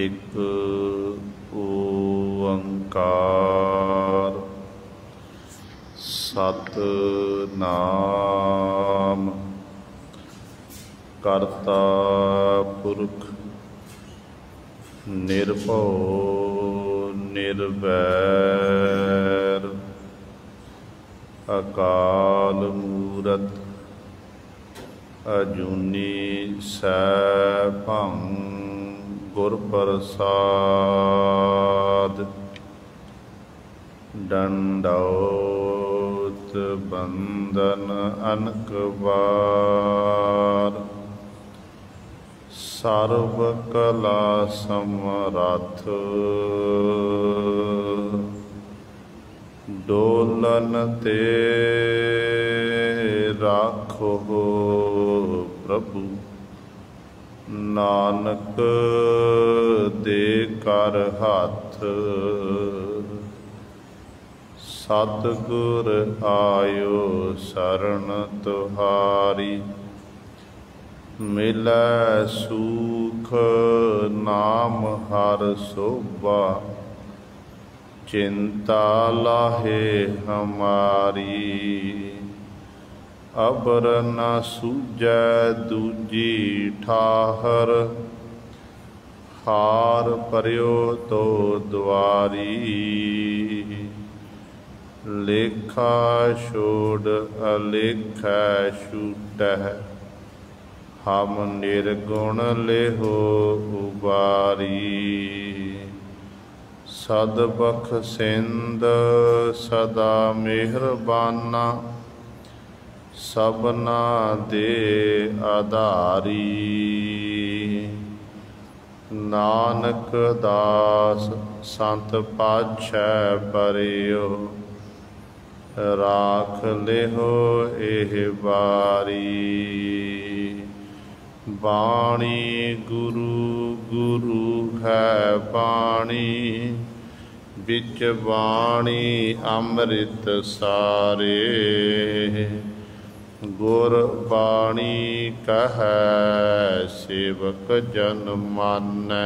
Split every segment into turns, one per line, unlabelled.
एक ओंकार सतनाम करता पुरख निर्भव निर्वैर अकाल मूरत अजूनी सैभं गुर प्रसाद दंडौत बंदन अनक बार सर्व कला समरथ डोलन ते राखो प्रभु नानक दे कर हाथ सतगुर आयो शरण तुहारी मिलै सुख नाम हर शोभा चिंता लाहे हमारी अबर न सूझै दूजी ठाहर हार पर्यो तो द्वारी लेखा छोड़ अलेखा छूटै हम निर्गुण लेहो उबारी सदबख सिंध सदा मेहरबाना सबना दे आधारी नानक दास संत पातशाह परियो राख लेहो एह बारी बाणी गुरु गुरु है बाणी बिच बाणी अमृत सारे गुर बाणी कहै सेवक जन मानै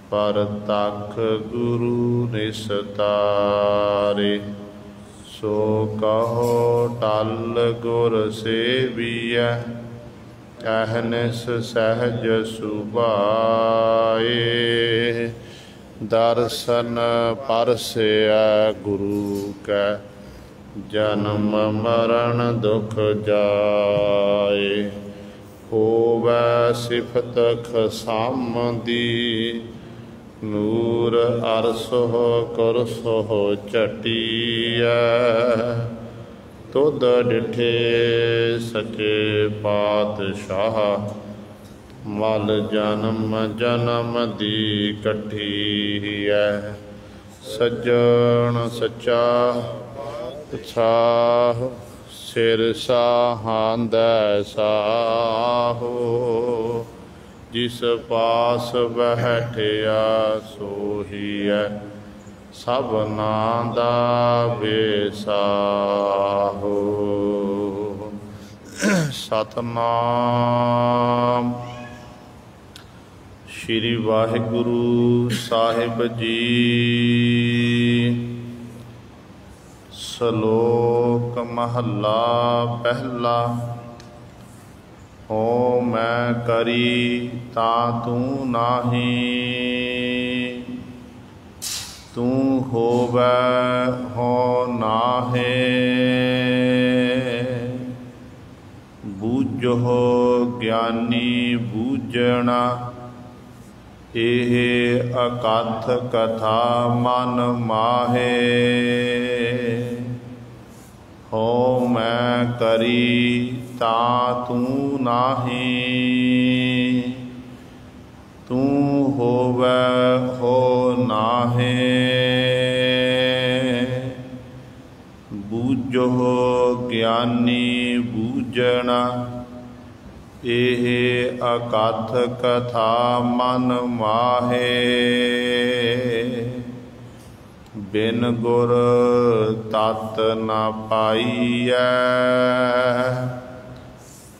पर तख गुरु निस्तारे सो कहो टल गुर सेवियै अहनिस सहज सुभाए दर्शन परसै गुरु कै जन्म मरण दुख जाए होवै सिफत खसामदी नूर अरसोह करसोह चटिया तुद डिठे सचे पातशाह मल जन्म जन्म दी कठी है सज्जन सच्चा साह सिर साहांदै साहो जिस पास बैठिया सोहिया सबना दा बेसाहो सतनाम श्री वाहिगुरु साहिब जी। श्लोक महला पहला। हो मैं करी ता तू नाही, तू होवै हो नाहे। बूझो ज्ञानी बूझना, एह अकथ कथा मन माहे। हो मैं करी ता तू नाही, तू होवै हो नाहे। बूझो ज्ञानी बूझना, एह अकथ कथा मन माहे। बिन गुर तत न पाईऐ,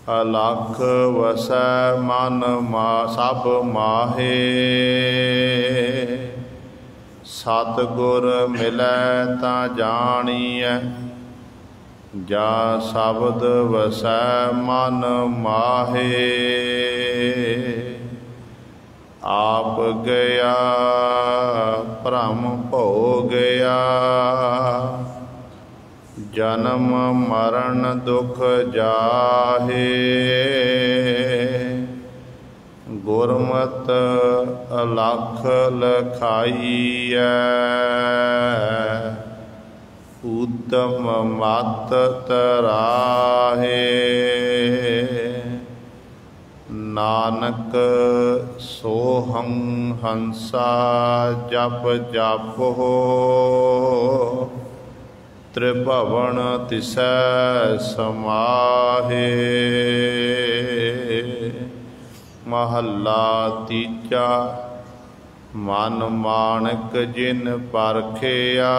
अलख वसै मन सब माहे। सतगुर मिलै तां जानिए जा शब्द वसै मन माहे। आप गया भ्रम भो गया जन्म मरण दुख जाहे। गुरमत अलख लखाइए उत्तम मत तराहे। नानक सोहं हंसा जप जप हो त्रिभवन तिसै समाहे। महला तीजा मन मानक जिन परखिया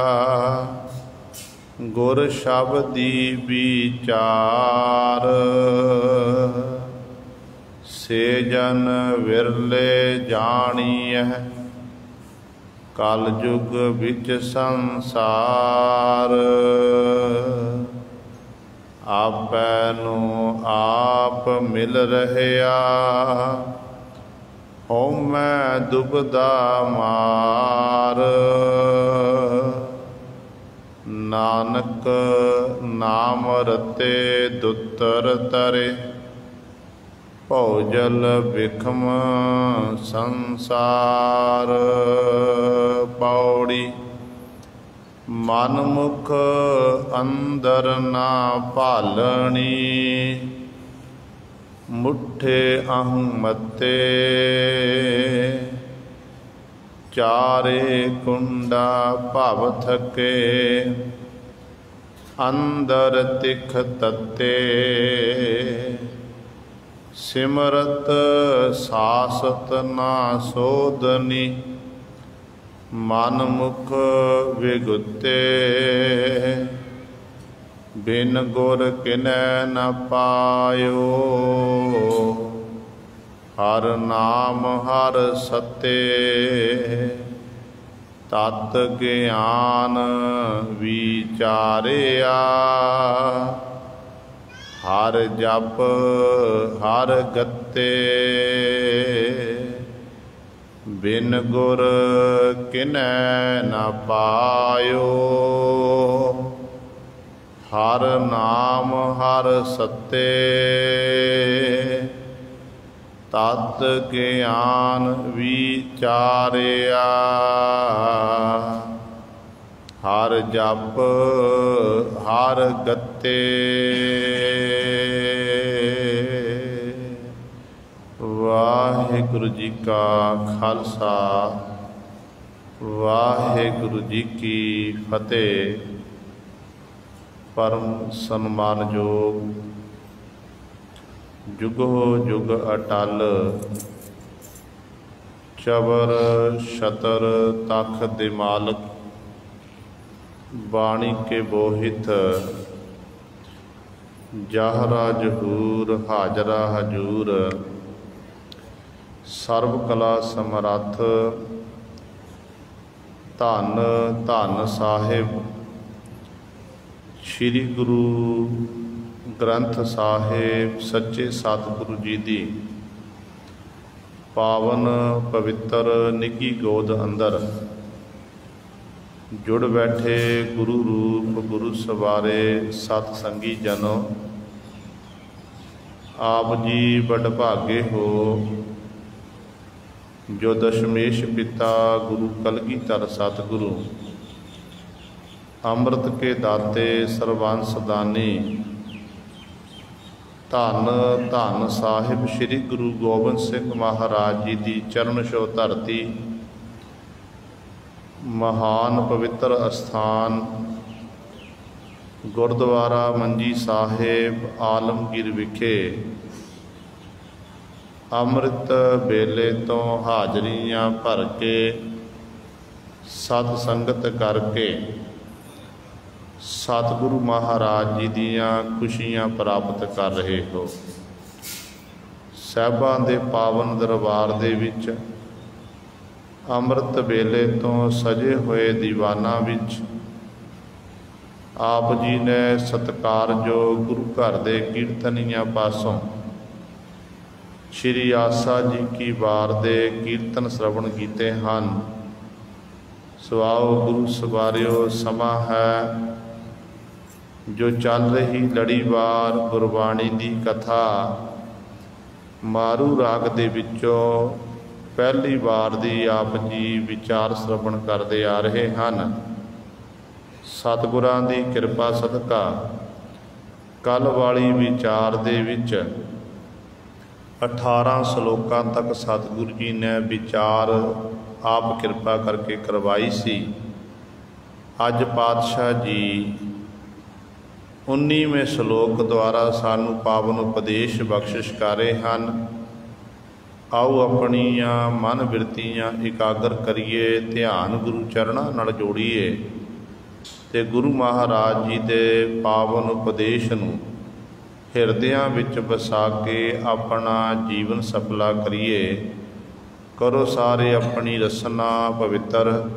गुर शब्दी विचार। से जन विरले जानिए कल युग विच संसार। आपै नू आप मिल रहया हउमै दुबदा मार। नानक नाम रते दुतर तरे भौजल बिखम संसार। पौड़ी मन मुख अंदर ना भालनी मुठे अहं मते। चारे कुंडा भव थके अंदर तिख तते। सिमरत सासत ना सोधनी मन मुख विगुते। बिन गुर किनै न पायो हर नाम हर सते। तत ज्ञान विचारिया हर जप हर गते। बिन गुर किनै न पायो हर नाम हर सते। तत ज्ञान विचारिया हर जप हर गते। वाहिगुरु जी का खालसा वाहिगुरु जी की फतेह। परम सन्मानयोग जुगो जुग अटल चबर छतर तख दे मालक बाणी के बोहित जाहरा जहूर हाजरा हजूर। सर्व कला समरथ धन धन साहिब श्री गुरु ग्रंथ साहिब सच्चे सतगुरु जी दी पावन पवित्र निगी गोद अंदर जुड़ बैठे गुरु रूप गुरु सवारे सतसंगी जनों। आप जी बड़ भागे हो जो दशमेश पिता गुरु कलगीधर सतगुरु अमृत के दाते सर्वांस दानी धन धन साहिब श्री गुरु गोबिंद सिंह महाराज जी की चरण छो धरती महान पवित्र अस्थान गुरुद्वारा मंजी साहिब आलमगीर विखे अमृत बेले तो हाजरियां भर के सत संगत करके सतगुरु महाराज जी दियां खुशियां प्राप्त कर रहे हो। ਸਾਹਿਬਾਂ ਦੇ ਪਾਵਨ ਦਰਬਾਰ ਦੇ ਵਿੱਚ ਅੰਮ੍ਰਿਤ ਵੇਲੇ ਤੋਂ ਸਜੇ ਹੋਏ ਦੀਵਾਨਾਂ ਵਿੱਚ ਆਪ ਜੀ ਨੇ ਸਤਿਕਾਰਯੋਗ ਗੁਰੂ ਘਰ ਦੇ ਕੀਰਤਨੀਆਂ ਪਾਸੋਂ ਸ਼੍ਰੀ ਆਸਾ ਜੀ ਕੀ ਵਾਰ ਦੇ ਕੀਰਤਨ ਸ਼ਰਵਣ ਕੀਤੇ ਹਨ। ਸੋ ਆਓ ਗੁਰੂ ਸਵਾਰਿਓ, ਸਮਾਂ ਹੈ ਜੋ ਚੱਲ ਰਹੀ ਲੜੀਵਾਰ ਗੁਰਬਾਣੀ ਦੀ ਕਥਾ ਮਾਰੂ ਰਾਗ ਦੇ ਵਿੱਚੋਂ ਪਹਿਲੀ ਵਾਰ ਦੀ ਆਪ ਜੀ ਵਿਚਾਰ ਸ਼ਰਵਣ ਕਰਦੇ ਆ ਰਹੇ ਹਨ। ਸਤਿਗੁਰਾਂ ਦੀ ਕਿਰਪਾ ਸਦਕਾ ਕੱਲ ਵਾਲੀ ਵਿਚਾਰ ਦੇ ਵਿੱਚ 18 ਸ਼ਲੋਕਾਂ ਤੱਕ ਸਤਿਗੁਰੂ ਜੀ ਨੇ ਵਿਚਾਰ ਆਪ ਕਿਰਪਾ ਕਰਕੇ ਕਰਵਾਈ ਸੀ। ਅੱਜ ਪਾਤਸ਼ਾਹ ਜੀ 19ਵੇਂ ਸ਼ਲੋਕ ਦੁਆਰਾ ਸਾਨੂੰ ਪਾਵਨ ਉਪਦੇਸ਼ ਬਖਸ਼ਿਸ਼ ਕਰ ਰਹੇ ਹਨ। ਆਓ ਆਪਣੀਆਂ ਮਨ ਬਿਰਤੀਆਂ ਇਕਾਗਰ ਕਰੀਏ, ਧਿਆਨ ਗੁਰੂ ਚਰਨਾਂ ਨਾਲ ਜੋੜੀਏ ਤੇ ਗੁਰੂ ਮਹਾਰਾਜ ਜੀ ਦੇ ਪਾਵਨ ਉਪਦੇਸ਼ ਨੂੰ ਹਿਰਦਿਆਂ ਵਿੱਚ ਵਸਾ ਕੇ ਆਪਣਾ ਜੀਵਨ ਸਫਲਾ ਕਰੀਏ। ਕਰੋ ਸਾਰੇ ਆਪਣੀ ਰਸਨਾ ਪਵਿੱਤਰ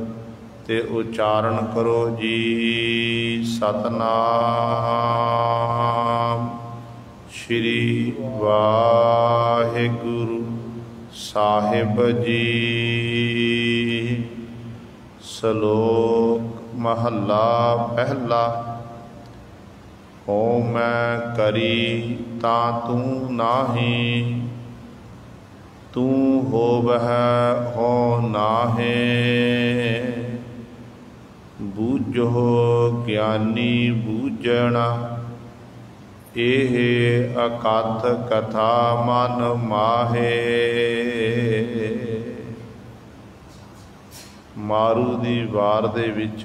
ਤੇ ਉਚਾਰਨ ਕਰੋ ਜੀ ਸਤਨਾਮ ਸ਼੍ਰੀ ਵਾਹਿਗੁਰੂ ਸਾਹਿਬ ਜੀ। ਸ਼ਲੋਕ ਮਹੱਲਾ ਪਹਿਲਾ। ਹੋ ਮੈਂ ਕਰੀ ਤਾਂ ਤੂੰ ਨਾਹੀਂ, ਤੂੰ ਹੋਵਹਿ ਹੋ ਨਾਹੀਂ। ਬੂਝੋ ਗਿਆਨੀ ਬੂਝਣਾ, ਇਹ ਅਕਥ ਕਥਾ ਮਨ ਮਾਹੇ। ਮਾਰੂ ਦੀ ਵਾਰ ਦੇ ਵਿੱਚ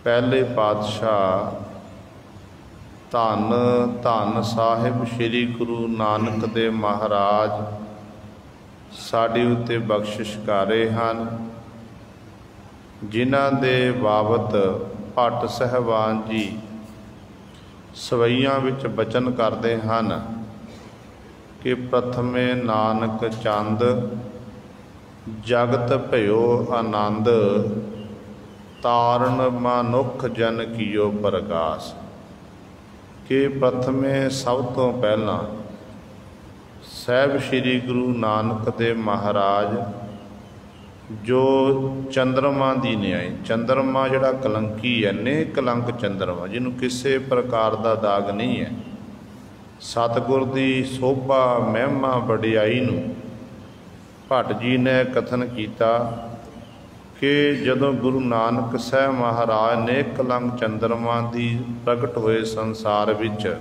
ਪਹਿਲੇ ਪਾਤਸ਼ਾਹ ਧੰਨ ਧੰਨ ਸਾਹਿਬ ਸ੍ਰੀ ਗੁਰੂ ਨਾਨਕ ਦੇਵ ਮਹਾਰਾਜ ਸਾਡੇ ਉੱਤੇ ਬਖਸ਼ਿਸ਼ ਕਰ ਰਹੇ ਹਨ, ਜਿਨ੍ਹਾਂ ਦੇ ਬਾਬਤ ਭੱਟ ਸਾਹਿਬਾਨ ਜੀ ਸਵਈਆਂ ਵਿੱਚ ਬਚਨ ਕਰਦੇ ਹਨ ਕਿ ਪ੍ਰਥਮੇ ਨਾਨਕ ਚੰਦ ਜਗਤ ਭਇਓ ਆਨੰਦ, ਤਾਰਨ ਮਨੁੱਖ ਜਨ ਕੀਓ ਪ੍ਰਗਾਸ। ਕਿ ਪ੍ਰਥਮੇ ਸਭ ਤੋਂ ਪਹਿਲਾਂ ਸਾਹਿਬ ਸ੍ਰੀ ਗੁਰੂ ਨਾਨਕ ਦੇਵ ਮਹਾਰਾਜ ਜੋ ਚੰਦਰਮਾ ਦੀ ਨਿਆਈ, ਚੰਦਰਮਾ ਜਿਹੜਾ ਕਲੰਕੀ ਹੈ, ਨੇ ਕਲੰਕ ਚੰਦਰਮਾ ਜਿਹਨੂੰ ਕਿਸੇ ਪ੍ਰਕਾਰ ਦਾ ਦਾਗ ਨਹੀਂ ਹੈ, ਸਤਿਗੁਰ ਦੀ ਸੋਭਾ ਮਹਿਮਾ ਵਡਿਆਈ ਨੂੰ ਭੱਟ ਜੀ ਨੇ ਕਥਨ ਕੀਤਾ ਕਿ ਜਦੋਂ ਗੁਰੂ ਨਾਨਕ ਸਾਹਿਬ ਮਹਾਰਾਜ ਨੇ ਕਲੰਕ ਚੰਦਰਮਾ ਦੀ ਪ੍ਰਗਟ ਹੋਏ ਸੰਸਾਰ ਵਿੱਚ,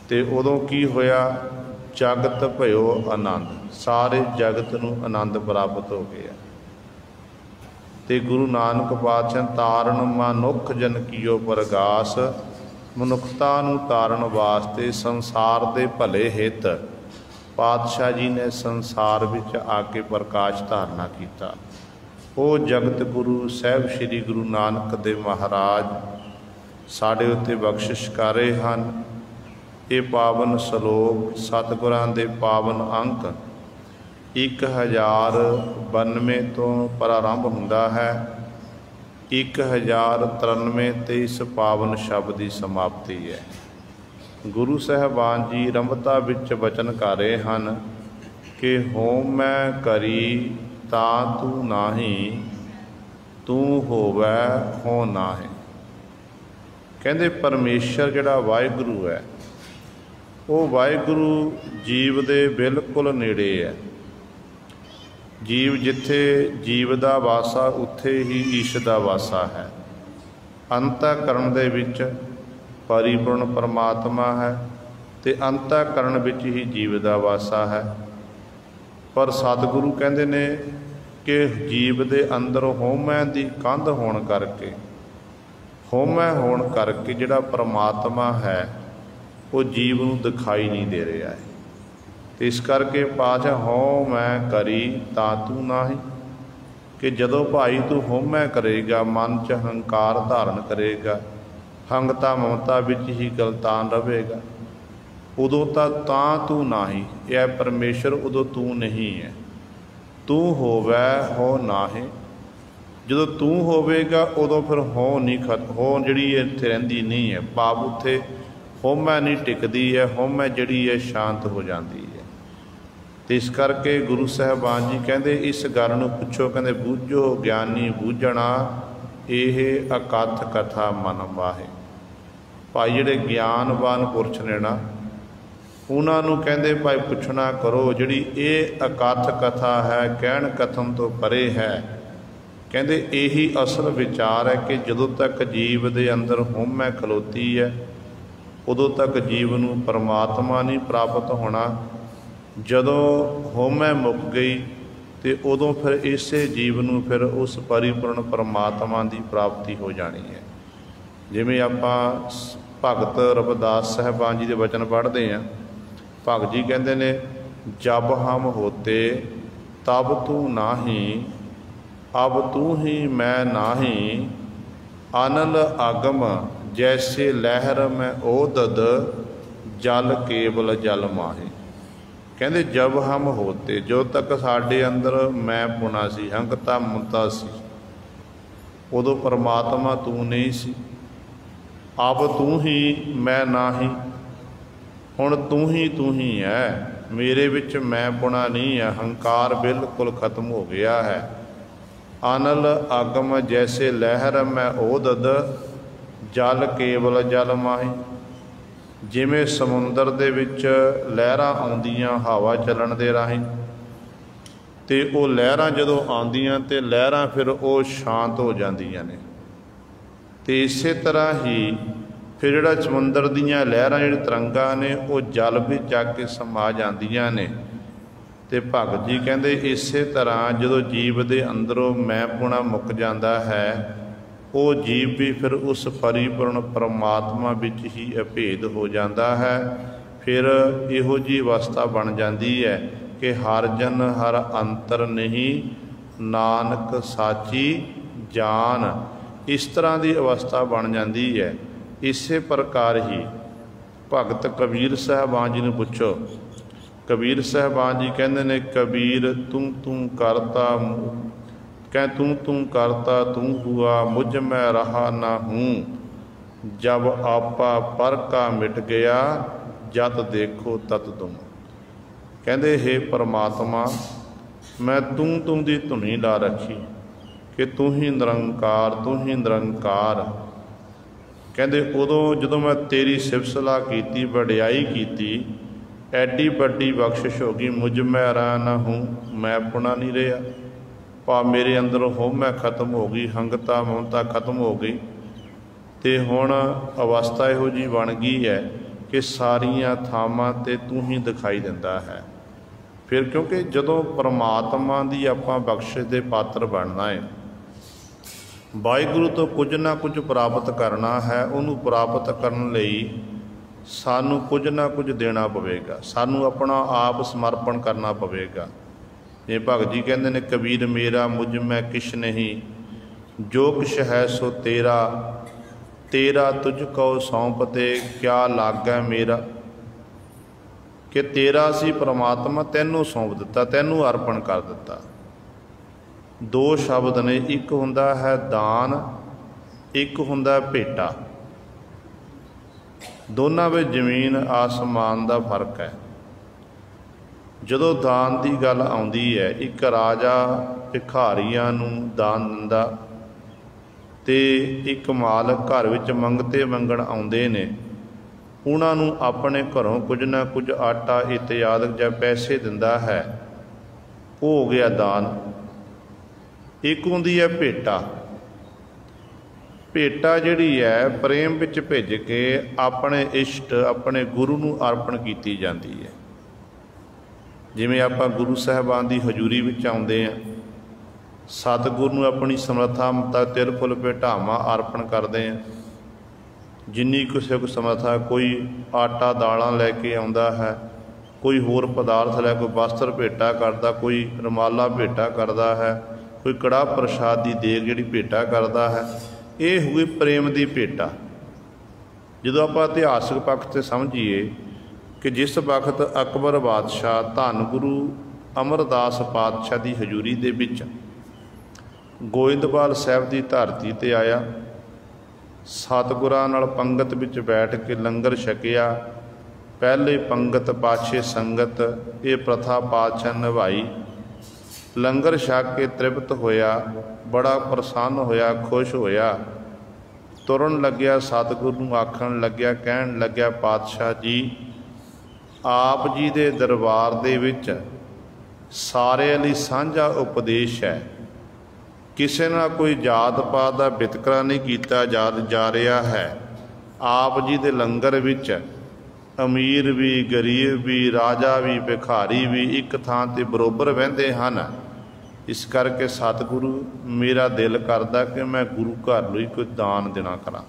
ਤੇ ਉਦੋਂ ਕੀ ਹੋਇਆ? ਜਗਤ ਭਇਓ ਆਨੰਦ, ਸਾਰੇ ਜਗਤ ਨੂੰ ਆਨੰਦ ਪ੍ਰਾਪਤ ਹੋ ਗਿਆ। ਤੇ ਗੁਰੂ ਨਾਨਕ ਪਾਤਸ਼ਾਹ ਤਾਰਨ ਮਨੁੱਖ ਜਨ ਕੀਓ ਪ੍ਰਗਾਸ, ਮਨੁੱਖਤਾ ਨੂੰ ਤਾਰਨ ਵਾਸਤੇ ਸੰਸਾਰ ਦੇ ਭਲੇ ਹਿੱਤ ਪਾਤਸ਼ਾਹ ਜੀ ਨੇ ਸੰਸਾਰ ਵਿੱਚ ਆ ਕੇ ਪ੍ਰਕਾਸ਼ ਧਾਰਨਾ ਕੀਤਾ। ਉਹ ਜਗਤ ਗੁਰੂ ਸਾਹਿਬ ਸ੍ਰੀ ਗੁਰੂ ਨਾਨਕ ਦੇਵ ਮਹਾਰਾਜ ਸਾਡੇ ਉੱਤੇ ਬਖਸ਼ਿਸ਼ ਕਰ ਰਹੇ ਹਨ। ਇਹ ਪਾਵਨ ਸ਼ਲੋਕ ਸਤਿਗੁਰਾਂ ਦੇ ਪਾਵਨ ਅੰਕ 1092 ਤੋਂ ਪ੍ਰਾਰੰਭ ਹੁੰਦਾ ਹੈ। 1093 ਤੇ ਇਸ ਪਾਵਨ ਸ਼ਬਦ ਦੀ ਸਮਾਪਤੀ ਹੈ। ਗੁਰੂ ਸਾਹਿਬਾਨ ਜੀ ਰਮਤਾ ਵਿੱਚ ਬਚਨ ਕਰ ਰਹੇ ਹਨ ਕਿ ਹੋਮ ਮੈਂ ਕਰੀ ਤਾਂ ਤੂੰ ਨਾਹੀਂ, ਤੂੰ ਹੋਵੈ ਹੋ ਨਾਹੀਂ। ਕਹਿੰਦੇ ਪਰਮੇਸ਼ਰ ਜਿਹੜਾ ਵਾਹਿਗੁਰੂ ਹੈ, ਉਹ ਵਾਹਿਗੁਰੂ ਜੀਵ ਦੇ ਬਿਲਕੁਲ ਨੇੜੇ ਹੈ। ਜੀਵ ਜਿੱਥੇ ਜੀਵ ਦਾ ਵਾਸਾ, ਉੱਥੇ ਹੀ ਈਸ਼ ਦਾ ਵਾਸਾ ਹੈ। ਅੰਤःਕਰਣ ਦੇ ਵਿੱਚ ਪਰਿਪੂਰਨ ਪਰਮਾਤਮਾ ਹੈ ਤੇ ਅੰਤःਕਰਣ ਵਿੱਚ ਹੀ ਜੀਵ ਦਾ ਵਾਸਾ ਹੈ। ਪਰ ਸਤਿਗੁਰੂ ਕਹਿੰਦੇ ਨੇ ਕਿ ਜੀਵ ਦੇ ਅੰਦਰ ਹਉਮੈ ਦੀ ਕੰਧ ਹੋਣ ਕਰਕੇ, ਹਉਮੈ ਹੋਣ ਕਰਕੇ ਜਿਹੜਾ ਪਰਮਾਤਮਾ ਹੈ ਉਹ ਜੀਵ ਨੂੰ ਦਿਖਾਈ ਨਹੀਂ ਦੇ ਰਿਹਾ ਹੈ। ਤੇ ਇਸ ਕਰਕੇ ਪਾਤਸ਼ਾਹ ਹਉਮੈ ਕਰੀ ਤਾਂ ਤੂੰ ਨਾਹੀਂ, ਕਿ ਜਦੋਂ ਭਾਈ ਤੂੰ ਹਉਮੈ ਕਰੇਗਾ, ਮਨ 'ਚ ਹੰਕਾਰ ਧਾਰਨ ਕਰੇਗਾ, ਹੰਗਤਾ ਮਮਤਾ ਵਿੱਚ ਹੀ ਗਲਤਾਨ ਰਹੇਗਾ, ਉਦੋਂ ਤਾਂ ਤੂੰ ਨਾਹੀਂ, ਇਹ ਪਰਮੇਸ਼ਰ ਉਦੋਂ ਤੂੰ ਨਹੀਂ ਹੈ। ਤੂੰ ਹੋਵੇ ਹੋ ਨਾਹੀਂ, ਜਦੋਂ ਤੂੰ ਹੋਵੇਗਾ ਉਦੋਂ ਫਿਰ ਹੋ ਨਹੀਂ ਹੋ ਜਿਹੜੀ ਇੱਥੇ ਰਹਿੰਦੀ ਨਹੀਂ ਹੈ। ਭਾਵ ਉੱਥੇ ਹਉਮੈ ਨਹੀਂ ਟਿਕਦੀ ਹੈ, ਹਉਮੈ ਜਿਹੜੀ ਹੈ ਸ਼ਾਂਤ ਹੋ ਜਾਂਦੀ ਹੈ। ਅਤੇ ਇਸ ਕਰਕੇ ਗੁਰੂ ਸਾਹਿਬਾਨ ਜੀ ਕਹਿੰਦੇ ਇਸ ਗੱਲ ਨੂੰ ਪੁੱਛੋ, ਕਹਿੰਦੇ ਬੂਝੋ ਗਿਆਨੀ ਬੂਝਣਾ ਇਹ ਅਕਥ ਕਥਾ ਮਨ ਮਾਹੇ। ਭਾਈ ਜਿਹੜੇ ਗਿਆਨਵਾਨ ਪੁਰਸ਼ ਨੇ ਨਾ, ਉਹਨਾਂ ਨੂੰ ਕਹਿੰਦੇ ਭਾਈ ਪੁੱਛਣਾ ਕਰੋ, ਜਿਹੜੀ ਇਹ ਅਕਥ ਕਥਾ ਹੈ, ਕਹਿਣ ਕਥਨ ਤੋਂ ਪਰੇ ਹੈ। ਕਹਿੰਦੇ ਇਹੀ ਅਸਲ ਵਿਚਾਰ ਹੈ ਕਿ ਜਦੋਂ ਤੱਕ ਜੀਵ ਦੇ ਅੰਦਰ ਹਉਮੈ ਖਲੋਤੀ ਹੈ ਉਦੋਂ ਤੱਕ ਜੀਵ ਨੂੰ ਪਰਮਾਤਮਾ ਨਹੀਂ ਪ੍ਰਾਪਤ ਹੋਣਾ। ਜਦੋਂ ਹਉਮੈ ਮੁੱਕ ਗਈ ਅਤੇ ਉਦੋਂ ਫਿਰ ਇਸੇ ਜੀਵ ਨੂੰ ਫਿਰ ਉਸ ਪਰਿਪੂਰਨ ਪਰਮਾਤਮਾ ਦੀ ਪ੍ਰਾਪਤੀ ਹੋ ਜਾਣੀ ਹੈ। ਜਿਵੇਂ ਆਪਾਂ ਭਗਤ ਰਵਿਦਾਸ ਸਾਹਿਬਾਨ ਜੀ ਦੇ ਵਚਨ ਪੜ੍ਹਦੇ ਹਾਂ, ਭਗਤ ਜੀ ਕਹਿੰਦੇ ਨੇ ਜਬ ਹਮ ਹੋਤੇ ਤਬ ਤੂੰ ਨਾਹੀਂ, ਅਬ ਤੂੰ ਹੀ ਮੈਂ ਨਾਹੀਂ, ਅਨਲ ਆਗਮ ਜੈਸੇ ਲਹਿਰ ਮੈਂ ਓਦਦ, ਜਲ ਕੇਵਲ ਜਲ ਮਾਹੀ। ਕਹਿੰਦੇ ਜਬ ਹਮ ਹੋਤੇ, ਜੋ ਤੱਕ ਸਾਡੇ ਅੰਦਰ ਮੈਂ ਪੁਣਾ ਸੀ, ਹੰਕਤਾ ਮਮਤਾ ਸੀ, ਉਦੋਂ ਪਰਮਾਤਮਾ ਤੂੰ ਨਹੀਂ ਸੀ। ਅਬ ਤੂੰ ਹੀ ਮੈਂ ਨਾਹੀਂ, ਹੁਣ ਤੂੰ ਹੀ ਹੈ, ਮੇਰੇ ਵਿੱਚ ਮੈਂ ਪੁਣਾ ਨਹੀਂ ਹੈ, ਹੰਕਾਰ ਬਿਲਕੁਲ ਖਤਮ ਹੋ ਗਿਆ ਹੈ। ਅਨਲ ਆਗਮ ਜੈਸੇ ਲਹਿਰ ਮੈਂ ਓਦਦ, ਜਲ ਕੇਵਲ ਜਲ ਮਾਹੀ। ਜਿਵੇਂ ਸਮੁੰਦਰ ਦੇ ਵਿੱਚ ਲਹਿਰਾਂ ਆਉਂਦੀਆਂ ਹਵਾ ਚੱਲਣ ਦੇ ਰਾਹੀਂ, ਅਤੇ ਉਹ ਲਹਿਰਾਂ ਜਦੋਂ ਆਉਂਦੀਆਂ ਅਤੇ ਲਹਿਰਾਂ ਫਿਰ ਉਹ ਸ਼ਾਂਤ ਹੋ ਜਾਂਦੀਆਂ ਨੇ। ਅਤੇ ਇਸੇ ਤਰ੍ਹਾਂ ਹੀ ਫਿਰ ਜਿਹੜਾ ਸਮੁੰਦਰ ਦੀਆਂ ਲਹਿਰਾਂ ਜਿਹੜੇ ਤਰੰਗਾਂ ਨੇ ਉਹ ਜਲ ਵਿੱਚ ਜਾ ਕੇ ਸਮਾ ਜਾਂਦੀਆਂ ਨੇ। ਅਤੇ ਭਗਤ ਜੀ ਕਹਿੰਦੇ ਇਸੇ ਤਰ੍ਹਾਂ ਜਦੋਂ ਜੀਵ ਦੇ ਅੰਦਰੋਂ ਮੈਂ ਪੁਣਾ ਮੁੱਕ ਜਾਂਦਾ ਹੈ, ਉਹ ਜੀਵ ਵੀ ਫਿਰ ਉਸ ਪਰਿਪੂਰਨ ਪਰਮਾਤਮਾ ਵਿੱਚ ਹੀ ਅਭੇਦ ਹੋ ਜਾਂਦਾ ਹੈ। ਫਿਰ ਇਹੋ ਜਿਹੀ ਅਵਸਥਾ ਬਣ ਜਾਂਦੀ ਹੈ ਕਿ ਹਰ ਜਨ ਹਰ ਅੰਤਰ ਨਹੀਂ, ਨਾਨਕ ਸਾਚੀ ਜਾਨ। ਇਸ ਤਰ੍ਹਾਂ ਦੀ ਅਵਸਥਾ ਬਣ ਜਾਂਦੀ ਹੈ। ਇਸੇ ਪ੍ਰਕਾਰ ਹੀ ਭਗਤ ਕਬੀਰ ਸਾਹਿਬਾਨ ਜੀ ਨੂੰ ਪੁੱਛੋ, ਕਬੀਰ ਸਾਹਿਬਾਨ ਜੀ ਕਹਿੰਦੇ ਨੇ ਕਬੀਰ ਤੂੰ ਕਰਤਾ, ਕਹਿ ਤੂੰ ਕਰਤਾ ਤੂੰ ਹੁਆ, ਮੁਝ ਮੈਂ ਰਹਾ ਨਾ ਹੂੰ, ਜਬ ਆਪਾ ਪਰ ਕਾ ਮਿਟ ਗਿਆ, ਜਤ ਦੇਖੋ ਤਤ ਤੁਮ। ਕਹਿੰਦੇ ਹੇ ਪਰਮਾਤਮਾ, ਮੈਂ ਤੂੰ ਦੀ ਧੁਨੀ ਲਾ ਰੱਖੀ ਕਿ ਤੂੰ ਹੀ ਨਿਰੰਕਾਰ, ਤੂੰ ਹੀ ਨਿਰੰਕਾਰ। ਕਹਿੰਦੇ ਉਦੋਂ ਜਦੋਂ ਮੈਂ ਤੇਰੀ ਸਿਫਤ ਸਲਾਹ ਕੀਤੀ, ਵਡਿਆਈ ਕੀਤੀ, ਐਡੀ ਵੱਡੀ ਬਖਸ਼ਿਸ਼ ਹੋ ਗਈ, ਮੁਝ ਮੈਂ ਰਹਾ ਨਾ ਹੂੰ, ਮੈਂ ਪੁਣਾ ਨਹੀਂ ਰਿਹਾ। ਭਾਵ ਮੇਰੇ ਅੰਦਰੋਂ ਹਉਮੈ ਖਤਮ ਹੋ ਗਈ, ਹੰਗਤਾ ਮਮਤਾ ਖਤਮ ਹੋ ਗਈ। ਅਤੇ ਹੁਣ ਅਵਸਥਾ ਇਹੋ ਜਿਹੀ ਬਣ ਗਈ ਹੈ ਕਿ ਸਾਰੀਆਂ ਥਾਵਾਂ 'ਤੇ ਤੂੰ ਹੀ ਦਿਖਾਈ ਦਿੰਦਾ ਹੈ। ਫਿਰ ਕਿਉਂਕਿ ਜਦੋਂ ਪਰਮਾਤਮਾ ਦੀ ਆਪਾਂ ਬਖਸ਼ਿਸ਼ ਦੇ ਪਾਤਰ ਬਣਨਾ ਹੈ, ਵਾਹਿਗੁਰੂ ਤੋਂ ਕੁਝ ਨਾ ਕੁਝ ਪ੍ਰਾਪਤ ਕਰਨਾ ਹੈ, ਉਹਨੂੰ ਪ੍ਰਾਪਤ ਕਰਨ ਲਈ ਸਾਨੂੰ ਕੁਝ ਨਾ ਕੁਝ ਦੇਣਾ ਪਵੇਗਾ, ਸਾਨੂੰ ਆਪਣਾ ਆਪ ਸਮਰਪਣ ਕਰਨਾ ਪਵੇਗਾ। ਇਹ ਭਗਤ ਜੀ ਕਹਿੰਦੇ ਨੇ ਕਬੀਰ ਮੇਰਾ ਮੁਝ ਮੈਂ ਕਿਛ ਨਹੀਂ, ਜੋ ਕਿਛ ਹੈ ਸੋ ਤੇਰਾ, ਤੇਰਾ ਤੁਝ ਕਉ ਸੌਂਪਤੇ, ਕਿਆ ਲਾਗੈ ਮੇਰਾ। ਕਿ ਤੇਰਾ ਸੀ ਪਰਮਾਤਮਾ, ਤੈਨੂੰ ਸੌਂਪ ਦਿੱਤਾ, ਤੈਨੂੰ ਅਰਪਣ ਕਰ ਦਿੱਤਾ। ਦੋ ਸ਼ਬਦ ਨੇ, ਇੱਕ ਹੁੰਦਾ ਹੈ ਦਾਨ, ਇੱਕ ਹੁੰਦਾ ਭੇਟਾ। ਦੋਨਾਂ ਵਿੱਚ ਜ਼ਮੀਨ ਆਸਮਾਨ ਦਾ ਫਰਕ ਹੈ। ਜਦੋਂ ਦਾਨ ਦੀ ਗੱਲ ਆਉਂਦੀ ਹੈ, ਇੱਕ ਰਾਜਾ ਭਿਖਾਰੀਆਂ ਨੂੰ ਦਾਨ ਦਿੰਦਾ, ਅਤੇ ਇੱਕ ਮਾਲਕ ਘਰ ਵਿੱਚ ਮੰਗਤੇ ਮੰਗਣ ਆਉਂਦੇ ਨੇ, ਉਹਨਾਂ ਨੂੰ ਆਪਣੇ ਘਰੋਂ ਕੁਝ ਨਾ ਕੁਝ ਆਟਾ ਇਤਿਆਦਿ ਜਾਂ ਪੈਸੇ ਦਿੰਦਾ ਹੈ, ਉਹ ਹੋ ਗਿਆ ਦਾਨ। ਇੱਕ ਹੁੰਦੀ ਹੈ ਭੇਟਾ। ਭੇਟਾ ਜਿਹੜੀ ਹੈ ਪ੍ਰੇਮ ਵਿੱਚ ਭਿੱਜ ਕੇ ਆਪਣੇ ਇਸ਼ਟ, ਆਪਣੇ ਗੁਰੂ ਨੂੰ ਅਰਪਣ ਕੀਤੀ ਜਾਂਦੀ ਹੈ। ਜਿਵੇਂ ਆਪਾਂ ਗੁਰੂ ਸਾਹਿਬਾਨ ਦੀ ਹਜ਼ੂਰੀ ਵਿੱਚ ਆਉਂਦੇ ਹਾਂ, ਸਤਿਗੁਰੂ ਨੂੰ ਆਪਣੀ ਸਮਰੱਥਾ ਮੁਤਾਬਕ ਤਿਲ ਫੁੱਲ ਭੇਟਾਵਾਂ ਅਰਪਣ ਕਰਦੇ ਹਾਂ। ਜਿੰਨੀ ਕਿਸੇ ਕੋ ਸਮਰੱਥਾ, ਕੋਈ ਆਟਾ ਦਾਲਾਂ ਲੈ ਕੇ ਆਉਂਦਾ ਹੈ, ਕੋਈ ਹੋਰ ਪਦਾਰਥ ਲੈ, ਕੋਈ ਵਸਤਰ ਭੇਟਾ ਕਰਦਾ, ਕੋਈ ਰੁਮਾਲਾ ਭੇਟਾ ਕਰਦਾ ਹੈ, ਕੋਈ ਕੜਾਹ ਪ੍ਰਸ਼ਾਦ ਦੀ ਦੇਗ ਜਿਹੜੀ ਭੇਟਾ ਕਰਦਾ ਹੈ। ਇਹ ਹੋਈ ਪ੍ਰੇਮ ਦੀ ਭੇਟਾ। ਜਦੋਂ ਆਪਾਂ ਇਤਿਹਾਸਕ ਪੱਖ 'ਤੇ ਸਮਝੀਏ कि जिस वक्त अकबर बादशाह धन गुरु अमरदास पातशाह की हजूरी दे विच गोइंदवाल साहब की धरती ते आया, सतगुरां नाल पंगत विच बैठ के लंगर छकिया। पहले पंगत पाछे संगत ये प्रथा पातशाह निभाई। लंगर छक के तृप्त होया, बड़ा प्रसन्न होया, खुश होया। तुरन लग्या सतगुरु नूं आखण लग्या, कहण लग्या, पातशाह जी आप जी दे दरबार दे विच सारे लई सांझा उपदेश है। किसी नाल कोई जात पात का वितकरा नहीं किया जा रहा है। आप जी दे लंगर विच अमीर भी, गरीब भी, राजा भी, भिखारी भी एक थां ते बरोबर बहिंदे हन। इस करके सतगुरु मेरा दिल करदा कि मैं गुरु घर लई कोई दान देना करा,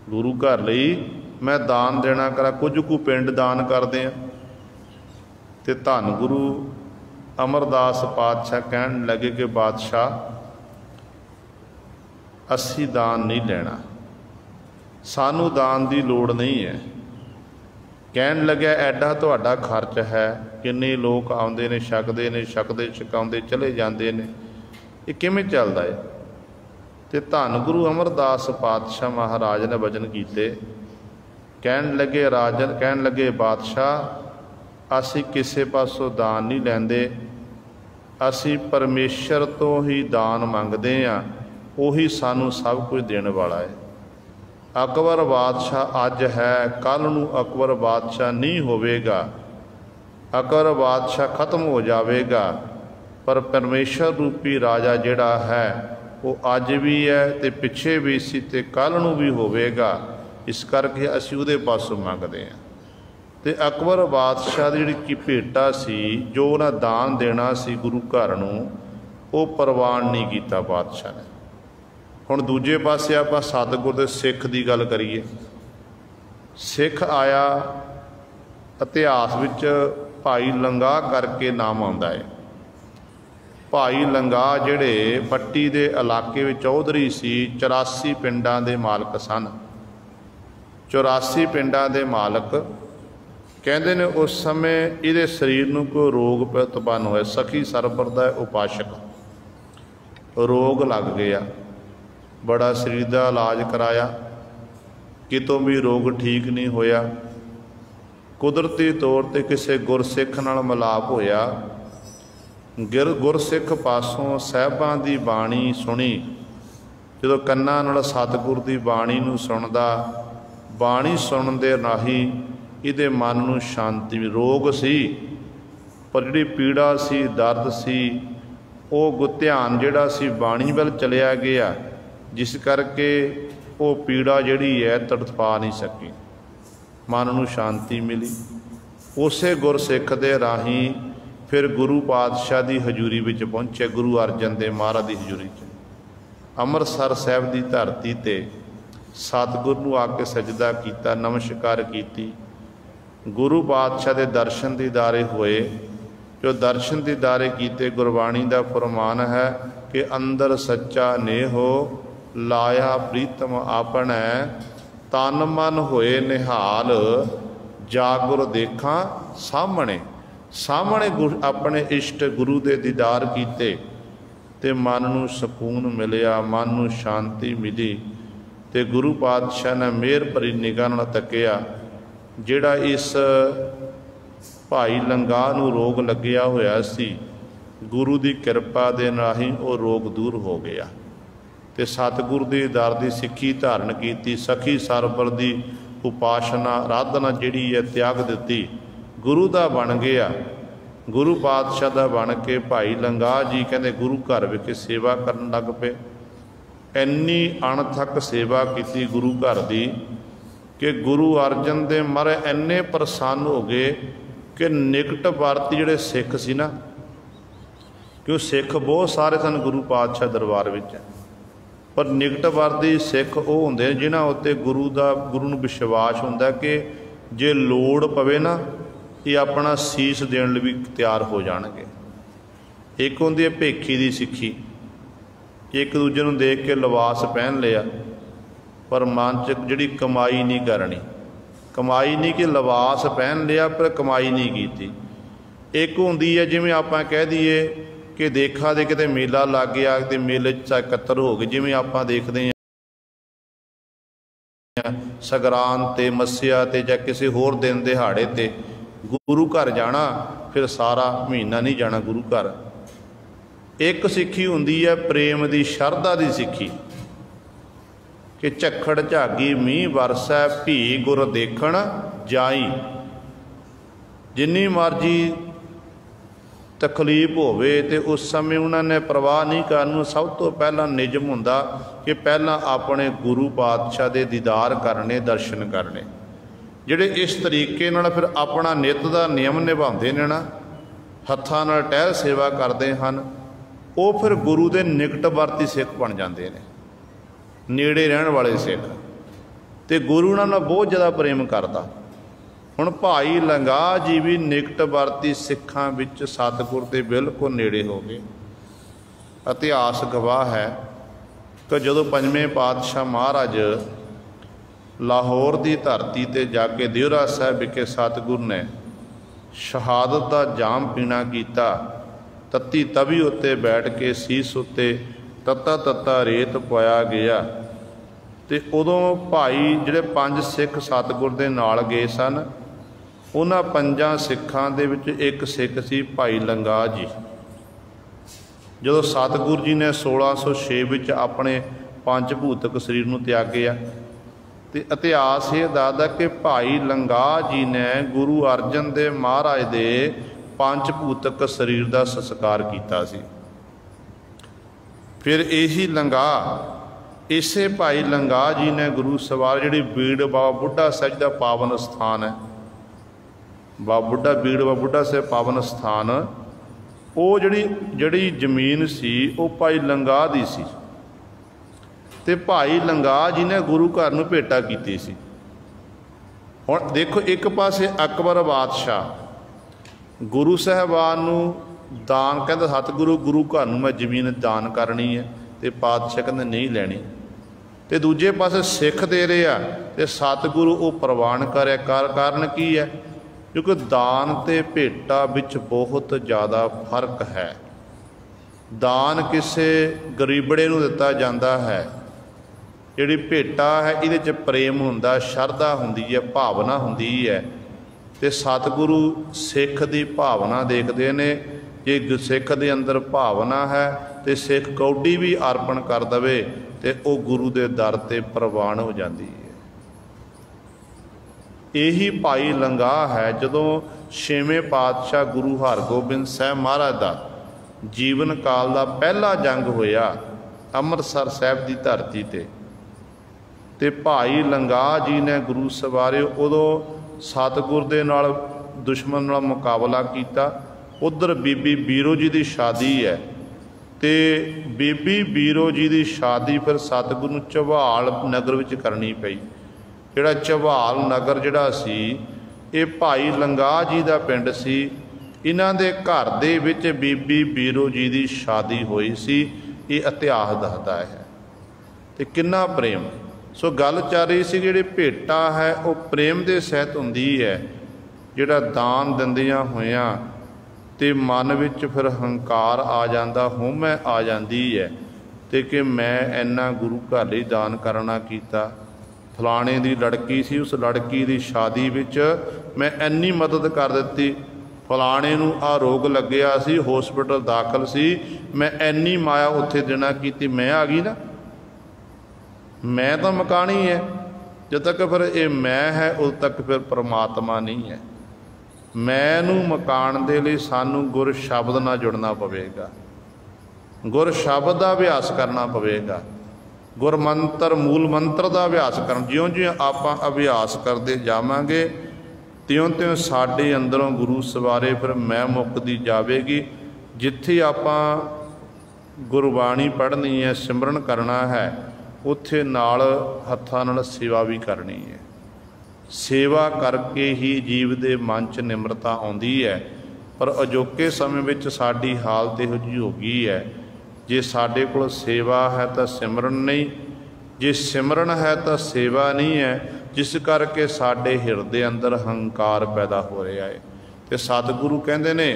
गुरु घर लई मैं दान देना करा। कुछ कु पिंड दान करदे आ। ते धन गुरु अमरदास पातशाह कहण लगे कि बादशाह असी दान नहीं लेना, सानू दान की लोड़ नहीं है। कहण लग्या एडा तुहाडा खर्च है, किन्ने लोग आउंदे ने, छकदे ने, छकदे छकाउंदे चले जाते हैं, ये किवें चलदा है। ते धन गुरु अमरदास पातशाह महाराज ने वचन कीते। कहण लगे राजन, कहण लगे बादशाह असी किसी पासों दान नहीं लैंदे, असी परमेश्वर तो ही दान मंगते हैं, उही सानू सब कुछ देने वाला है। अकबर बादशाह अज है, कल नूं अकबर बादशाह नहीं होवेगा, अकबर बादशाह खत्म हो जाएगा, पर परमेश्वर रूपी राजा जिहड़ा है वो अज भी है तो पिछे भी सी ते कल नूं भी होवेगा। इस करके असीं उहदे पासों मंगते हैं। तो अकबर बादशाह की जिहड़ी भेटा सी, जो उन्हें दान देना सी गुरु घर नूं, वो प्रवान नहीं किया बादशाह ने। हुण दूजे पासे आपां सतगुर दे सिख की गल करिए। सिख आया इतिहास विच भाई लंगाह करके नाम आउंदा है। भाई लंगाह जिहड़े पट्टी दे इलाके विच चौधरी सी, 84 पिंडां दे मालक सन। 84 पिंडां दे मालक कहते ने उस समय इहदे शरीर नूं कोई रोग उत्पन्न होया। सखी सरबर दा उपासक रोग लग गया, बड़ा शरीर का इलाज कराया, कितों भी रोग ठीक नहीं होया। कुदरती तौर पर किसी गुरसिख नाल मिलाप होया। गुरसिख पासों साहिबां की बाणी सुनी। जो कन्नां नाल सतगुर की बाणी नूं सुनदा, बाणी सुनन दे राही इहदे मन नूं शांति, रोग सी पर जिहड़ी पीड़ा सी, दर्द सी, वो ध्यान जिहड़ा सी बाणी वल चलिया गया, जिस करके वो पीड़ा जिहड़ी है तड़फा नहीं सकी, मन नूं शांति मिली। उसे गुरसिख दे राही फिर गुरु पातशाह की हजूरी विच पहुंचे। गुरु अर्जन देव महाराज की हजूरी च अमृतसर साहिब की धरती ते सतगुर नूं आके सजदा किया, नमस्कार की। गुरु पातशाह के दर्शन दीदारे होए। जो दर्शन दीदारे कीते, गुरबाणी का फरमान है कि अंदर सच्चा नेहो लाया प्रीतम आपणै, तन मन होए निहाल जागुर देखा सामने। सामने अपने इष्ट गुरु के दीदार कीते ते मन नूं सकून मिलिया, मन नूं शांति मिली। ते गुरु पातशाह ने मेहर भरी निगाह नाल तकिया। जिहड़ा इस भाई लंगाह नूं रोग लग्या होया सी, गुरु की किरपा दे नाल ही वो रोग दूर हो गया। ते सतगुरु दी दर दी सिੱਖੀ धारण की। सखी सरबर की उपासना आराधना जिहड़ी है त्याग दिती, गुरु का बन गया। गुरु पातशाह का बन के भाई लंगाह जी कहते गुरु घर विच सेवा करन लग पे। इन्नी अणथक सेवा की गुरु घर की कि गुरु अर्जन देव महाराज इन्ने प्रसन्न हो गए कि निकट वरती जिहड़े सिख सी ना, क्यों सिख बहुत सारे सन गुरु पातशाह दरबार विच, पर निकट वरती सिख वो होंदे जिन्हां उत्ते गुरु नूं विश्वास हुंदा कि जे लोड़ पवे ना ये अपना सीस देण लई भी तैयार हो जाणगे। एक हुंदी है भेखी दी सिੱਖੀ, एक दूजे नूं देख के लिबास पहन लिया पर मन च जिहड़ी कमाई नहीं करनी, कमाई नहीं कि लिबास पहन लिया पर कमाई नहीं की। एक होंदी है जिवें आपां कह दईए कि देखा दे किते मेला लग गया तो मेले च इकत्तर हो गए, जिवें आपां देखते हैं सगरांद ते मस्सिया ते जां किसी होर दिन दिहाड़े ते गुरु घर जाना, फिर सारा महीना नहीं जाना गुरु घर। एक सिक्खी हुंदी है प्रेम दी, शरधा दी सिक्खी कि झक्खड़ झागी मींह बरसै भी गुर देखण जाई। जिन्नी मर्जी तकलीफ होवे ते उस समय उन्होंने परवाह नहीं करनी। सब तो पहला निजम हुंदा कि पहला अपने गुरु पातशाह दे दीदार करने, दर्शन करने। जिहड़े इस तरीके नाल फिर अपना नित दा नियम निभाउंदे ने ना, हत्थां नाल टहल सेवा करते हैं, वो फिर गुरु दे निकटवर्ती सिख बन जाते हैं, नेड़े रहण वाले सिख। ते गुरु उन्हां नाल बहुत ज़्यादा प्रेम करता। हुण भाई लंगाह जी भी निकटवर्ती सिखां विच सतगुर दे बिल्कुल नेड़े हो गए। इतिहास गवाह है कि जदों पंजवें पातशाह महाराज लाहौर की धरती ते जाके दियोरा साहिब विखे सतगुर ने शहादत का जाम पीना कीता, तत्ती तवी उत्ते बैठ के सीस उत्ते तत्ता तत्ता रेत पाया गया। ते उदों भाई जिहड़े पंज सिख सतगुर दे नाल गए सन, उन्हां पंजां सिखां दे विच एक सिख सी भाई लंगाह जी। जदों सतगुर जी ने 1606 विच अपने पंज भूतक शरीर नूं त्यागिया, ते इतिहास ये दसदा कि भाई लंगाह जी ने गुरु अर्जन देव महाराज दे पंज भूतक शरीर का संस्कार किया सी। फिर यही लंगाह, इसे भाई लंगाह जी ने गुरु सवार जिहड़ी बीड़ बाबा बुढ़ा साहिब का पावन स्थान है, बाबा बुढ़ा बीड़ बाबा बुढ़ा साहिब पावन स्थान, वो जिहड़ी जमीन सी वो भाई लंगाह दी सी। ते भाई लंगाह जी ने गुरु घर नूं भेटा कीती सी। हुण देखो, एक पासे अकबर बादशाह गुरु साहिबान नूं दान कहंदा, सतगुरु गुरु घर नूं मैं जमीन दान करनी है, ते पातशाह कहंदे नहीं लैनी। ते दूजे पासे सिख दे रहे आ ते सतगुरु वो प्रवान करे। कारण की है? क्योंकि दान ते भेटा विच बहुत ज़्यादा फर्क है। दान किसी गरीबड़े नूं दिता जाता है, जिहड़ी भेटा है इहदे च प्रेम हुंदा, शरधा हुंदी है, भावना हुंदी है। ते सतगुरु सिख दी भावना देखते ने। जे सिख दे अंदर भावना है तो सिख कौडी भी अर्पण कर दवे तो वह गुरु दे दर ते प्रवान हो जाती है। यही भाई लंगाह है। जदों 6वें पातशाह गुरु हरगोबिंद साहिब महाराज का जीवन काल का पहला जंग होया अमृतसर साहिब की धरती ते भाई लंगाह जी ने गुरु सवारे, उदों सतगुर दे नाल दुश्मन नाल मुकाबला किया। उधर बीबी बीरो जी की शादी है, तो बीबी बीरो जी की शादी फिर सतगुर नूं झबाल नगर विच करनी पई। जिहड़ा झबाल नगर जिहड़ा सी ये भाई लंगाह जी का पिंड सी। इन्हां दे घर दे विच बीबी बीरो जी की शादी हुई सी। ये इतिहास दसदा है। तो किन्ना प्रेम। सो गल चल रही सी जिहड़ी भेटा है वो प्रेम दे सहित हुंदी है। जिहड़ा दान दिंदियां होइयां ते मन विच फिर हंकार आ जाता, हुमै आ जाती है ते कि मैं इन्ना गुरु घर लई दान करना कीता। फलाणे दी लड़की सी, उस लड़की दी शादी विच मैं इन्नी मदद कर दी। फलाणे नूं आ रोग लग्या सी, हॉस्पिटल दाखिल सी, मैं इन्नी माया उत्थे देना कीती। मैं आ गई ना, मैं तो मकानी है। जब तक फिर ये मैं है उद तक फिर परमात्मा नहीं है। मैनू मकान दे लई सानू गुर शब्द नाल जुड़ना पवेगा, गुर शब्द का अभ्यास करना पवेगा, गुर मंत्र मूल मंत्र का अभ्यास करना। ज्यों ज्यों आपां अभ्यास करते जावांगे त्यों त्यों साडे अंदरों गुरु सवारे फिर मैं मुक्ति जावेगी। जिथे आपां गुरबाणी पढ़नी है, सिमरन करना है, उत्थे नाल हत्थां नाल सेवा भी करनी है। सेवा करके ही जीव दे मन च निमरता आउंदी है। पर अजोके समय विच साडी हालत इहो जी हो गई है, जे साडे कोल सेवा है तो सिमरन नहीं, जे सिमरन है तो सेवा नहीं है। जिस करके साडे हिरदे अंदर हंकार पैदा हो रहा है। तो सतगुरु कहते ने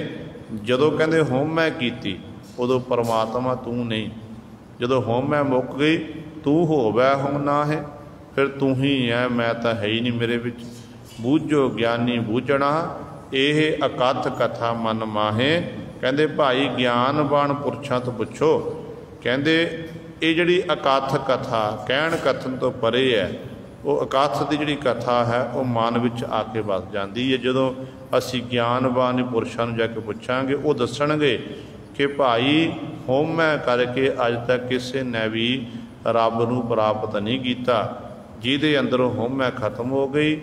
जदों कहते होमै कीती उदों परमात्मा तू नहीं, जदों होमै मुक गई तू होवै हम ना है, फिर तू ही है, मैं तो है ही नहीं मेरे विच। बूझो ज्ञानी बूझना ਇਹ ਅਕਥ कथा मन माहे। कहते भाई ज्ञानवान पुरषां तो पुछो। कहते ये जिहड़ी अकथ कथा कहण कथन तो परे है, वो अकथ की जिहड़ी कथा है वो मन विच आके वस जाती है। जदों असी ज्ञानवान पुरषां नूं जाके पुछांगे वो दसणगे कि भाई होमै करके अज तक किसी ने भी रब नूं प्राप्त नहीं किया। जिहदे अंदरों होमै खत्म हो गई,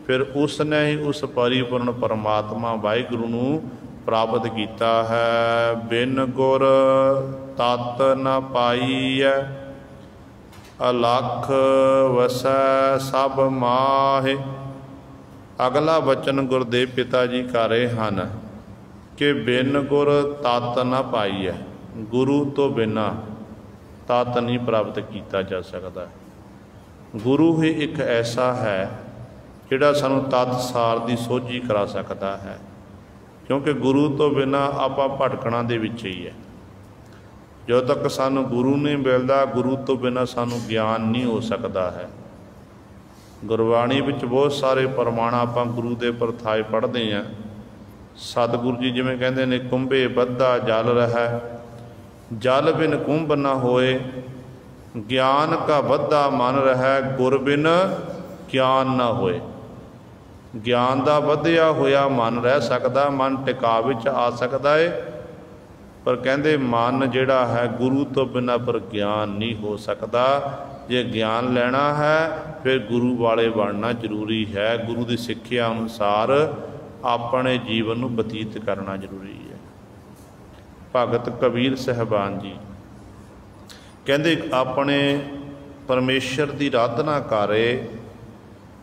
फिर उसने ही उस परिपूर्ण परमात्मा वाहिगुरु नूं प्राप्त किया है। बिन गुर तत न पाईऐ, अलख वसै सब माहे। अगला वचन गुरदेव पिता जी कर रहे हैं कि बिन गुर तत न पाईऐ, गुरु तो बिना तत नहीं प्राप्त किया जा सकता। गुरु ही एक ऐसा है जिहड़ा सानू तत्सार की सोझी करा सकता है, क्योंकि गुरु तो बिना आपां भटकणा दे विच ही है। जो तक सानू गुरु नहीं मिलता, गुरु तो बिना सानू ज्ञान नहीं हो सकता है। गुरबाणी विच बहुत सारे प्रमाण आपां गुरु दे परथाए पढ़ते हैं। सतगुरु जी जिवें कहंदे ने कुंभे बद्धा जल रहा, जल बिन कुंभ न होए, ज्ञान का बद्धा मन रहा, गुर बिन ज्ञान न होए। ज्ञान का वधिया होया मन रह सकता, मन टिका विच आ सकता है, पर कहते मन जिहड़ा है गुरु तो बिना पर ज्ञान नहीं हो सकता। जे ज्ञान लेना है फिर गुरु वाले बनना जरूरी है। गुरु की सिक्ख्या अनुसार अपने जीवन को बतीत करना जरूरी है। भगत कबीर साहबान जी कहते अपने परमेश्वर की आराधना करे,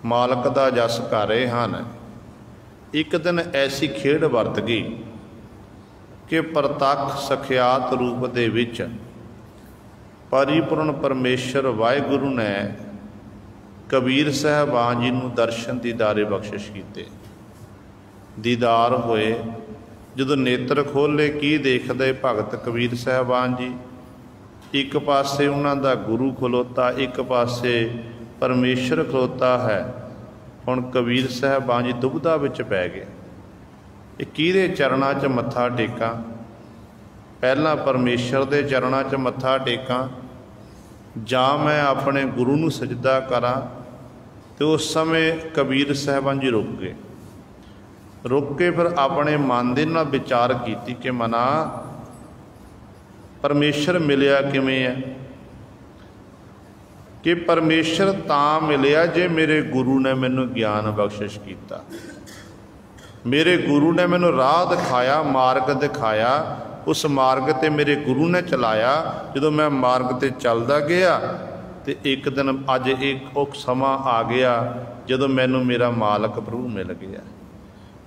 मालक का जस कर रहे हैं। एक दिन ऐसी खेड वरत गई कि प्रतख सखियात रूप दे विच परिपूर्ण परमेश्वर वाहिगुरु ने कबीर साहबान जी नूं दर्शन दीदारे बख्शिश कीते। दीदार होए, जदों नेत्र खोले की देखदे भगत कबीर साहबान जी, एक पासे उन्हां दा गुरु खलोता, एक पासे परमेश्वर खलोता है। हुण कबीर साहबान जी दुविधा विच पै गए, किहदे चरणां च मत्था टेकां? पहला परमेश्वर दे चरणां च मत्था टेकां जां मैं अपने गुरु नूं सजदा करां? तो उस समय कबीर साहबान जी रुक गए। रुक के फिर अपने मन दे नाल विचार कीती कि मना परमेश्वर मिलिया किवें है? कि परमेश्वर तां मिलिया जे मेरे गुरु ने मैनू ज्ञान बख्शिश किया। मेरे गुरु ने मैनू राह दिखाया, मार्ग दिखाया, उस मार्ग ते मेरे गुरु ने चलाया। जदों मैं मार्ग ते चलदा गया तो एक दिन अज एक समा आ गया जदों मैनू मेरा मालक प्रभु मिल गया।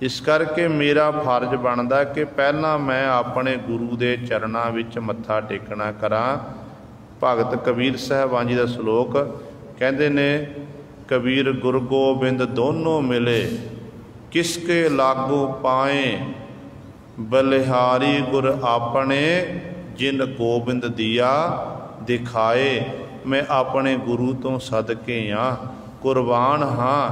इस करके मेरा फर्ज बनता कि पहला मैं अपने गुरु के चरणों विच मत्था टेकना करा। भगत कबीर साहबान जी का श्लोक कहते ने, कबीर गुरु गोबिंद दोनों मिले, किसके लागू पाए, बलिहारी गुर अपने, जिन गोबिंद दिया दिखाए। मैं अपने गुरु तो सदके हाँ, कुरबान हाँ,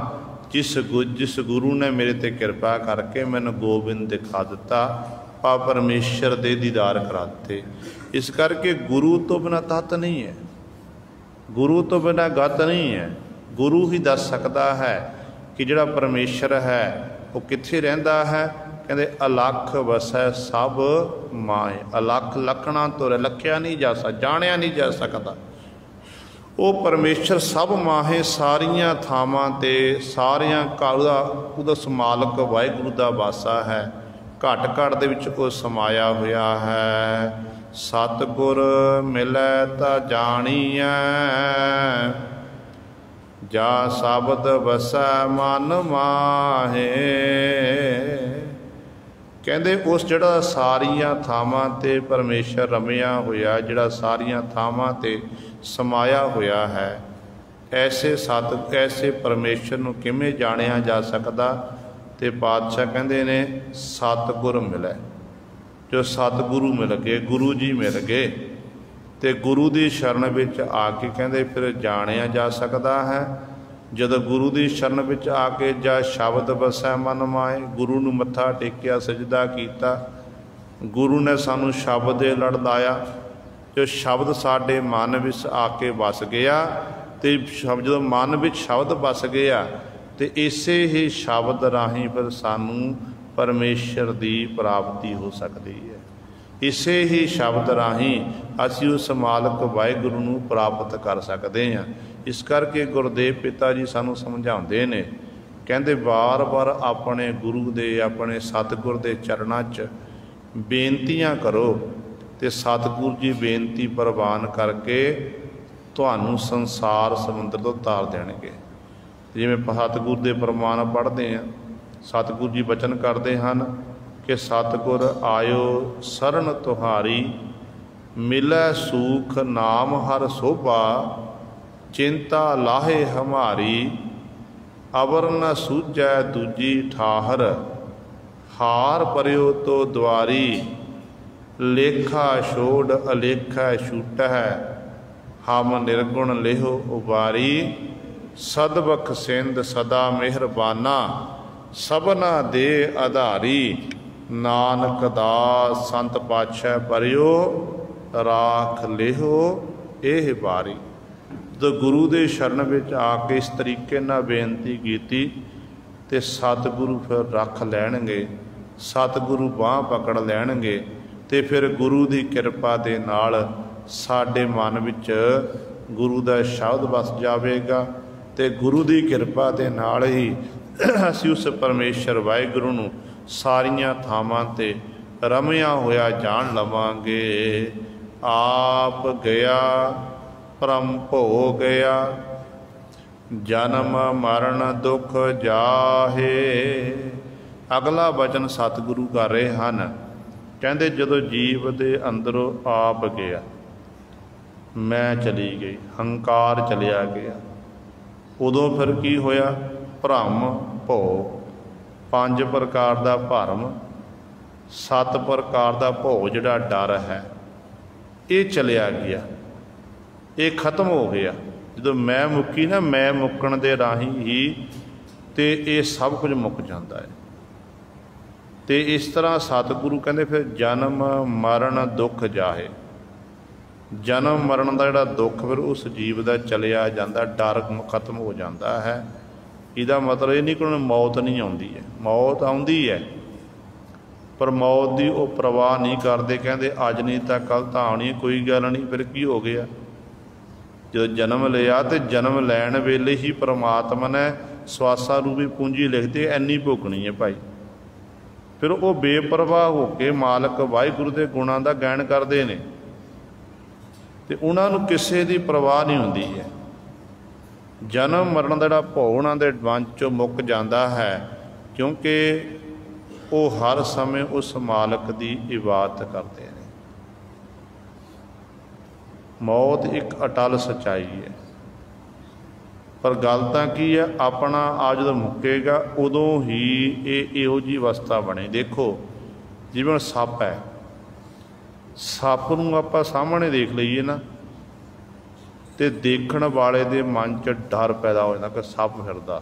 जिस गुरु ने मेरे ते कृपा करके मैंने गोबिंद दिखा दिता, पा परमेश्वर दे दीदार कराते। इस करके गुरु तो बिना तत नहीं है, गुरु तो बिना गत नहीं है। गुरु ही दस सकता है कि जिहड़ा परमेश्वर है वो कित्थे रहिंदा है। कहते अलख वसै सब माए, अलख लखना तो लखिया नहीं जा सकता, जानिया नहीं जा सकता। वो परमेश्वर सब माहे सारिया थावां ते सारिया काला उदा मालक वाहिगुरु दा वासा है। घट घट दे विच वो समाया होया है। सतगुर मिलै ता जाणीऐ, जा शब्द वसै मन माहे। कहते उस जिहड़ा सारिया थावां ते परमेश्वर रमिया होया, जिहड़ा सारिया थावां ते समाया होया है, ऐसे परमेश्वर नूं किवें जाणिया जा सकदा? ते पातशाह कहंदे ने सतगुर मिले। जो सतगुरु मिल गए, गुरु जी मिल गए, तो गुरु की शरण विच आके कहंदे फिर जाणिया जा सकदा है। जदों गुरु की शरण विच आके जा शब्द वसै मन माए, गुरु नूं मत्था टेकिया, सजदा कीता, गुरु ने सानू शब्द लड़ लाया। जो शब्द साडे मन विच आके वस गया, तो जो मन विच शब्द वस गया, तो इसे ही शब्द राही फिर सानू परमेश्वर की प्राप्ति हो सकती है। इसे ही शब्द राही असी उस मालक वाहिगुरू नूं प्राप्त कर सकते हैं। इस करके गुरुदेव पिता जी सानू समझाते हैं, कहते बार बार अपने गुरु दे, अपने सतगुर दे चरणों च बेनतियां करो, तो सतगुरु जी बेनती प्रवान करके तुहानू संसार समुद्र तो तार देणगे। जिवें सतगुर दे प्रमाण पढ़ते हैं, सतगुरु जी वचन करते हैं कि सतगुर आयो शरण तुहारी, मिलै सूख नाम हर शोभा, चिंता लाहे हमारी, अवर न सूझै दूजी ठाहर, हार परियो तो द्वारी, लेखा छोड़ अलेखा छूटै, हम निर्गुण लेहो उबारी, सदबख सिंध सदा मेहरबाना, सबना दे आधारी, नानक दास संत पातशाह परियो, राख लेहो एह बारी। तो गुरु के शरण में आके इस तरीके ना बेनती की, तो सतगुरु फिर रख लैणगे, सतगुरु बांह पकड़ लैणगे, तो फिर गुरु की कृपा के नाल साडे मन विच गुरु का शब्द वस जाएगा, तो गुरु की कृपा के नाल ही असी उस परमेश्वर वाहिगुरू नूं सारियां थावां ते रमिया होया जान लवांगे। आप गया परम भो गया, जन्म मरण दुख जाहे। अगला वचन सतगुरु कर रहे हैं, कहते जदों जीव के अंदरों आप गया, मैं चली गई, हंकार चलिया गया, उदों फिर की होया? भ्रम भो, 5 प्रकार का भरम, 7 प्रकार का भो जिहड़ा डर है, ये चलिया गया, ये खत्म हो गया। जो मैं मुक्की ना, मैं मुक्कण दे राही ही तो ये सब कुछ मुक जाता है। तो इस तरह सतगुरु कहते फिर जन्म मरण दुख जाहे, जन्म मरण का जिहड़ा दुख फिर उस जीव का चलिया जाता, डर खत्म हो जाता है। इसका मतलब ये नहीं कि उन्हें मौत नहीं आती है, मौत आती है, पर मौत की वो परवाह नहीं करते, कहते अज नहीं तो कल तो आनी, कोई गल नहीं। फिर की हो गया? जो जन्म लिया तो जन्म लैन वेले ही परमात्मा ने स्वासा रूपी पूंजी लिखती इन्नी भुगनी है भाई। फिर वो बेपरवाह होकर मालक वाहिगुरू के गुणों का गायन करते हैं, तो उन्होंने किसी की परवाह नहीं होती है। जन्म मरण का जिहड़ा भौ उन्हां दे मन चों मुक जाता है, क्योंकि वो हर समय उस मालक की इबादत करते हैं। मौत एक अटल सच्चाई है, पर गल तां की है, अपना आ जो मुकेगा उदों ही इहो जी अवस्था बने। देखो जिवें सप है, सप नूं आपां सामने देख लईए ना, तो देखण वाले दे मन च डर पैदा हो जाता कि सप फिरदा।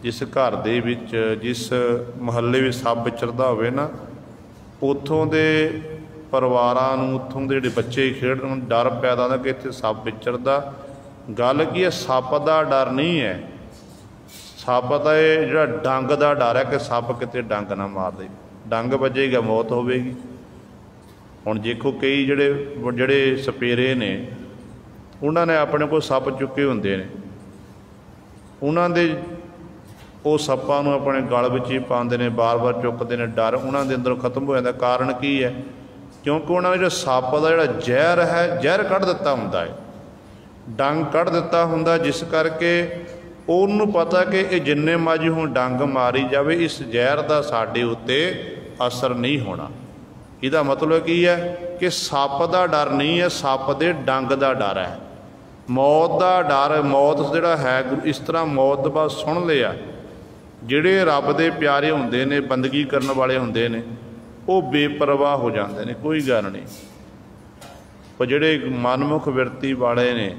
जिस घर दे विच, जिस महल्ले में सप विचरदा होवे ना, उत्थों दे परिवारां नूं, उत्थों दे जिहड़े बच्चे खेडदे उन्हां नूं डर पैदा होंदा कि इत्थे सप विचरदा। गल की है, सप का डर नहीं है, सप का जिहड़ा डंग का डर है कि सप किते डंग ना मार दे, डंग वजेगा मौत होवेगी। हुण देखो कई जिहड़े सपेरे ने, उन्होंने अपने को सप चुके होंदे ने, उन्होंने वो सप्पां नूं अपने गल विच ही पाउंदे ने, बार बार चुकते हैं, डर उन्होंने दे अंदरों खत्म हो जाता। कारण की है? क्योंकि उन्होंने जो सप का जिहड़ा जहर है, जहर कढ़ दिता हुंदा है, डंग कढ़ दिता हुंदा, जिस करके उन्होंने पता कि ये जिन्ने मर्जी हुण डंग मारी जाए, इस जहर का साडे उत्ते असर नहीं होना। इसदा मतलब की है कि सप का डर नहीं है, सप के डंग का डर है। मौत का डर, मौत जिहड़ा है इस तरह मौत तो बात सुन लिया। जिहड़े रब दे प्यारे हुंदे ने, बंदगी करन वाले हुंदे ने, वो बेपरवाह हो जाते हैं, कोई गल नहीं। पर जिहड़े मनमुख विरती वाले ने,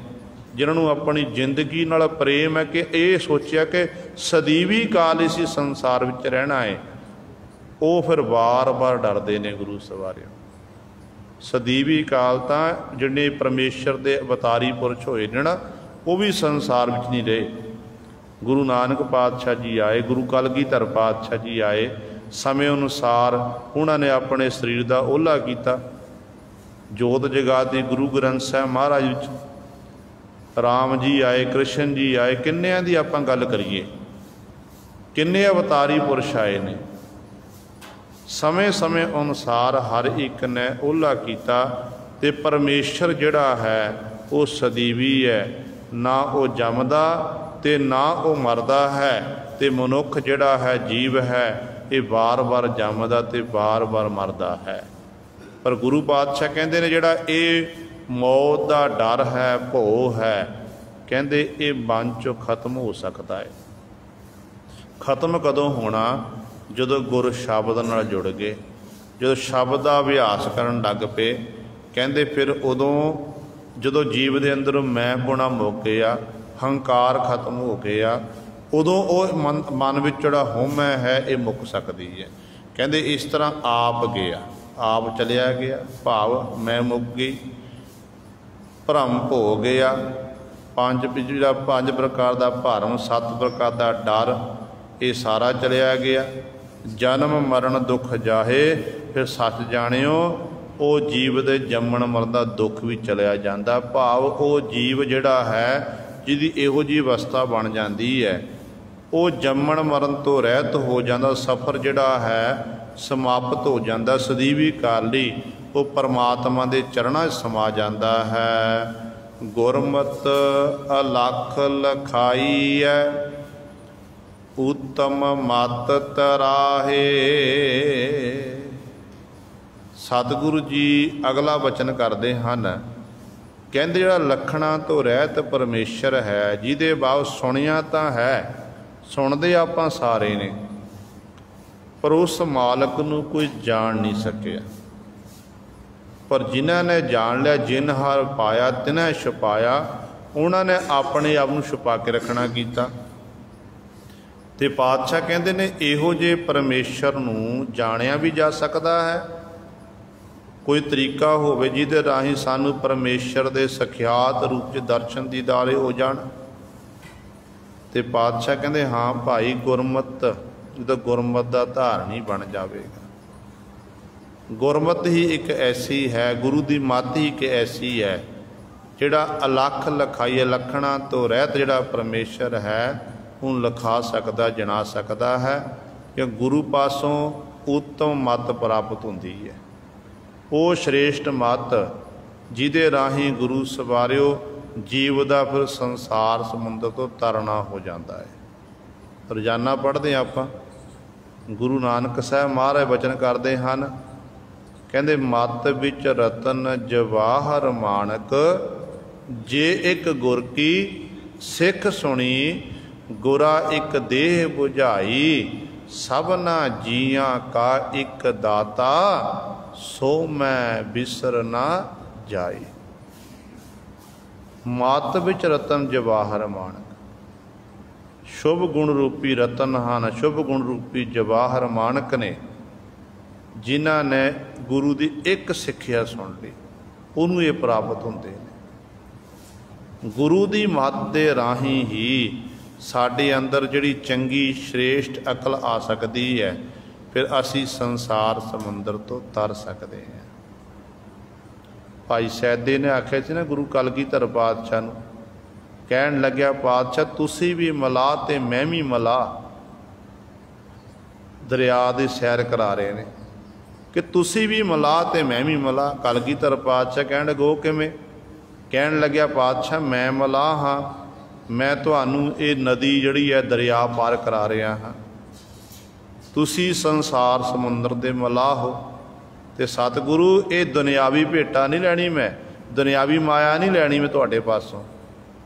जिन्होंने अपनी जिंदगी नाल प्रेम है कि ये सोचिया कि सदीवी काल इसी संसार विच रहना है, वो फिर बार बार डरते ने गुरु सवारियों। सदीवी काल तां जिन्ने परमेश्वर दे अवतारी पुरश होए ने ना, वो भी संसार विच नहीं रहे। गुरु नानक पातशाह जी आए, गुरु कलगीधर पातशाह जी आए, समय अनुसार उन्होंने अपने शरीर का ओला किया, जोत जगाती गुरु ग्रंथ साहिब महाराज विच। राम जी आए, कृष्ण जी आए, किन्नियां दी आपां गल करिए, किन्ने अवतारी पुरुष आए ने। समय समय अनुसार हर एक ने ओला किया, ते परमेश्वर जिहड़ा है वो सदीवी है, ना वो जमदा ते ना वो मरदा है। ते मनुख जिहड़ा है, जीव है, ये बार बार जमदा ते बार बार मरदा है। पर गुरु पातशाह कहते ने जिहड़ा ये मौत का डर है, भोह है, कहते ये मन चों खत्म हो सकता है। खत्म कदों होना? जदों गुर शब्द नाल जुड़ गए, जो शब्द का अभ्यास करन लग पे, कहते फिर उदों जदों जीव दे अंदर मैं पुणा मुक गया, हंकार खत्म हो गया, उदों वो मन विच जिहड़ा होम है ये मुक सकती है। कहते इस तरह आप गया, आप चलिया गया, भाव मैं मुक गई, भरम हो गया, पांच प्रकार का भरम, 7 प्रकार का डर, ये सारा चलिया गया। जन्म मरण दुख जाहे, फिर सच जाणियो वो जीव दे जम्मण मरण का दुख भी चलिया जाता। भाव वो जीव जिहड़ा है जिहदी इहो जी अवस्था बन जाती है, वो जम्मण मरण तो रहत हो जाता, सफ़र जिहड़ा है समाप्त हो जाता, सदीवी काली वो परमात्मा के चरणों समा जाता है। गुरमत अलख लखाई है, उत्तम मत तराहे। सतगुरु जी अगला वचन करते हैं, कहते जिहड़ा लखणां तो रहत परमेश्वर है, जिहदे बाब सुनिया तो है, सुनते आपां सारे ने, पर उस मालक नूं कोई जान नहीं सकिया। पर जिन्हां ने जान लिया, जिन हार पाया तिन्हां छुपाया, उन्होंने अपने आप नूं छुपा के रखना कीता। ते पातशाह कहते ने इहो जे परमेश्वर नूं जाणिया भी जा सकता है, कोई तरीका होवे जिहदे राही सानू परमेश्वर दे सखियात रूप च दर्शन दीदारे हो जाण। ते पातशाह कहते हाँ भाई, गुरमत जो गुरमत का धारनी बन जाएगा। गुरमत ही एक ऐसी है, गुरु की मत ही एक ऐसी है, जिहड़ा अलख लखाई लखणा तो रहत जिहड़ा परमेश्वर है उन लिखा सकता, जना सकता है, कि गुरु पासों उत्तम मत प्राप्त होती है। वो श्रेष्ठ मत जिहदे राही गुरु सवारियो जीव का फिर संसार समुंदर तो तरना हो जाता है। रोजाना पढ़ते आपां, गुरु नानक साहब महाराज वचन करते हैं, कहते मत विच रतन जवाहर मानक, जे एक गुर की सिख सुनी, गुरा एक देह बुझाई, सबना जियां का एक दाता, सो मैं बिसर ना जाई। मत विच रतन जवाहर मानक, शुभ गुण रूपी रतन ਹਨ, शुभ गुण रूपी जवाहर मानक ने, जिन्हां ने गुरु की एक सिक्ख्या सुन ली, उन्होंने ये प्राप्त होंदे ने। गुरु की मत के राही ही साडे अंदर जिहड़ी चंगी श्रेष्ठ अकल आ सकती है, फिर असी संसार समुंदर तो तर सकते हैं। भाई सैदे ने आख्या सी ना गुरु कलगीधर पातशाह नूं, कहन लग्या पातशाह तुसी भी मला ते मैं भी मला। दरिया की सैर करा रहे हैं कि तुसी भी मला ते मैं भी मला। कलगीधर पातशाह कहन लगे किवें? कहन लग्या पातशाह मैं मला हाँ, मैं तुहानू ये नदी जिहड़ी है दरिया पार करा रहा हाँ, तुसी संसार समुंदर दे मला हो। ते सतगुरु ये दुनियावी भेटा नहीं लैनी, मैं दुनियावी माया नहीं लैनी मैं तुहाडे पासों,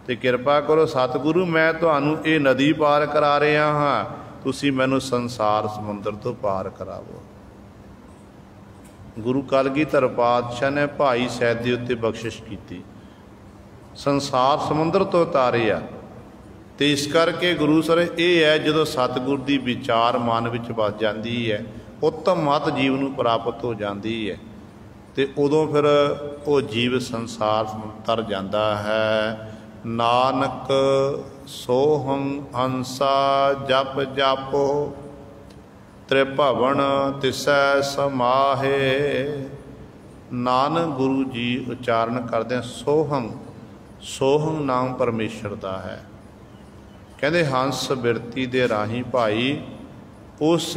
ਤੇ ਕਿਰਪਾ ਕਰੋ ਸਤਿਗੁਰੂ, ਮੈਂ ਤੁਹਾਨੂੰ ਇਹ ਨਦੀ ਪਾਰ ਕਰਾ ਰਿਹਾ ਹਾਂ, ਤੁਸੀਂ ਮੈਨੂੰ ਸੰਸਾਰ ਸਮੁੰਦਰ ਤੋਂ ਪਾਰ ਕਰਾਵੋ। ਗੁਰੂ ਕਲਗੀਧਰ ਪਾਤਸ਼ਾਹ ਨੇ ਭਾਈ ਸਾਹਿਬ ਦੇ ਉੱਤੇ ਬਖਸ਼ਿਸ਼ ਕੀਤੀ, ਸੰਸਾਰ ਸਮੁੰਦਰ ਤੋਂ ਤਾਰਿਆ। ਤੇ ਇਸ ਕਰਕੇ ਗੁਰੂ ਸਰ ਇਹ ਹੈ, ਜਦੋਂ ਸਤਿਗੁਰ ਦੀ ਵਿਚਾਰ ਮਨ ਵਿੱਚ ਵਸ ਜਾਂਦੀ ਹੈ, ਉੱਤਮ ਮਤ ਜੀਵ ਨੂੰ ਪ੍ਰਾਪਤ ਹੋ ਜਾਂਦੀ ਹੈ, ਤੇ ਉਦੋਂ ਫਿਰ ਉਹ ਜੀਵ ਸੰਸਾਰ ਤਰ ਜਾਂਦਾ ਹੈ। ਨਾਨਕ ਸੋਹੰ ਹੰਸਾ ਜਪ ਜਾਪੋ, ਤ੍ਰਿਭਵਨ ਤਿਸੈ ਸਮਾਹੇ। ਨਾਨਕ ਗੁਰੂ ਜੀ ਉਚਾਰਨ ਕਰਦੇ ਸੋਹੰ, ਸੋਹੰ ਨਾਮ ਪਰਮੇਸ਼ਰ ਦਾ ਹੈ। ਕਹਿੰਦੇ ਹੰਸ ਬਿਰਤੀ ਦੇ ਰਾਹੀਂ ਭਾਈ ਉਸ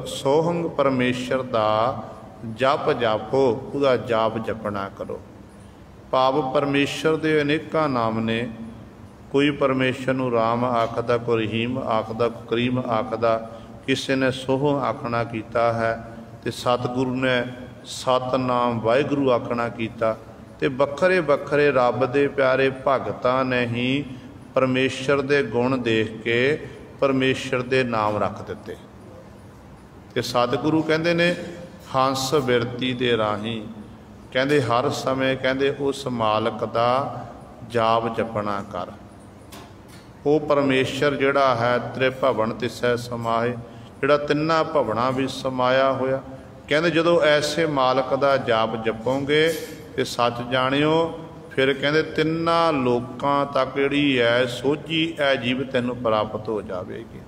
ਸੋਹੰ ਪਰਮੇਸ਼ਰ ਦਾ ਜਪ ਜਾਪੋ, ਉਹਦਾ ਜਾਪ ਜਪਣਾ ਕਰੋ। ਭਾਵ ਪਰਮੇਸ਼ਰ ਦੇ ਅਨੇਕਾਂ ਨਾਮ ਨੇ, ਕੋਈ ਪਰਮੇਸ਼ਰ ਨੂੰ ਰਾਮ ਆਖਦਾ, ਕੋਈ ਰਹੀਮ ਆਖਦਾ, ਕੋਈ ਕਰੀਮ ਆਖਦਾ, ਕਿਸੇ ਨੇ ਸੋਹੰ ਆਖਣਾ ਕੀਤਾ ਹੈ, ਤੇ ਸਤਿਗੁਰੂ ਨੇ ਸਤਨਾਮ ਵਾਹਿਗੁਰੂ ਆਖਣਾ ਕੀਤਾ। ਤੇ ਵੱਖਰੇ ਵੱਖਰੇ ਰੱਬ ਦੇ ਪਿਆਰੇ ਭਗਤਾਂ ਨੇ ਹੀ ਪਰਮੇਸ਼ਰ ਦੇ ਗੁਣ ਦੇਖ ਕੇ ਪਰਮੇਸ਼ਰ ਦੇ ਨਾਮ ਰੱਖ ਦਿੱਤੇ। ਤੇ ਸਤਿਗੁਰੂ ਕਹਿੰਦੇ ਨੇ ਹੰਸ ਬਿਰਤੀ ਦੇ ਰਾਹੀਂ, ਕਹਿੰਦੇ ਹਰ ਸਮੇਂ ਕਹਿੰਦੇ ਉਸ ਮਾਲਕ ਦਾ ਜਾਪ ਜਪਣਾ ਕਰ। ਉਹ ਪਰਮੇਸ਼ਰ ਜਿਹੜਾ ਹੈ ਤ੍ਰਿਭਵਨ ਤਿਸੈ ਸਮਾਏ, ਜਿਹੜਾ ਤਿੰਨਾਂ ਭਵਨਾਂ ਵਿੱਚ ਸਮਾਇਆ ਹੋਇਆ। ਕਹਿੰਦੇ ਜਦੋਂ ਐਸੇ ਮਾਲਕ ਦਾ ਜਾਪ ਜਪੋਗੇ ਤੇ ਸੱਚ ਜਾਣਿਓ, ਫਿਰ ਕਹਿੰਦੇ ਤਿੰਨਾਂ ਲੋਕਾਂ ਤੱਕ ਜਿਹੜੀ ਹੈ ਸੋਝੀ ਐ ਜੀਵ ਤੈਨੂੰ ਪ੍ਰਾਪਤ ਹੋ ਜਾਵੇਗੀ,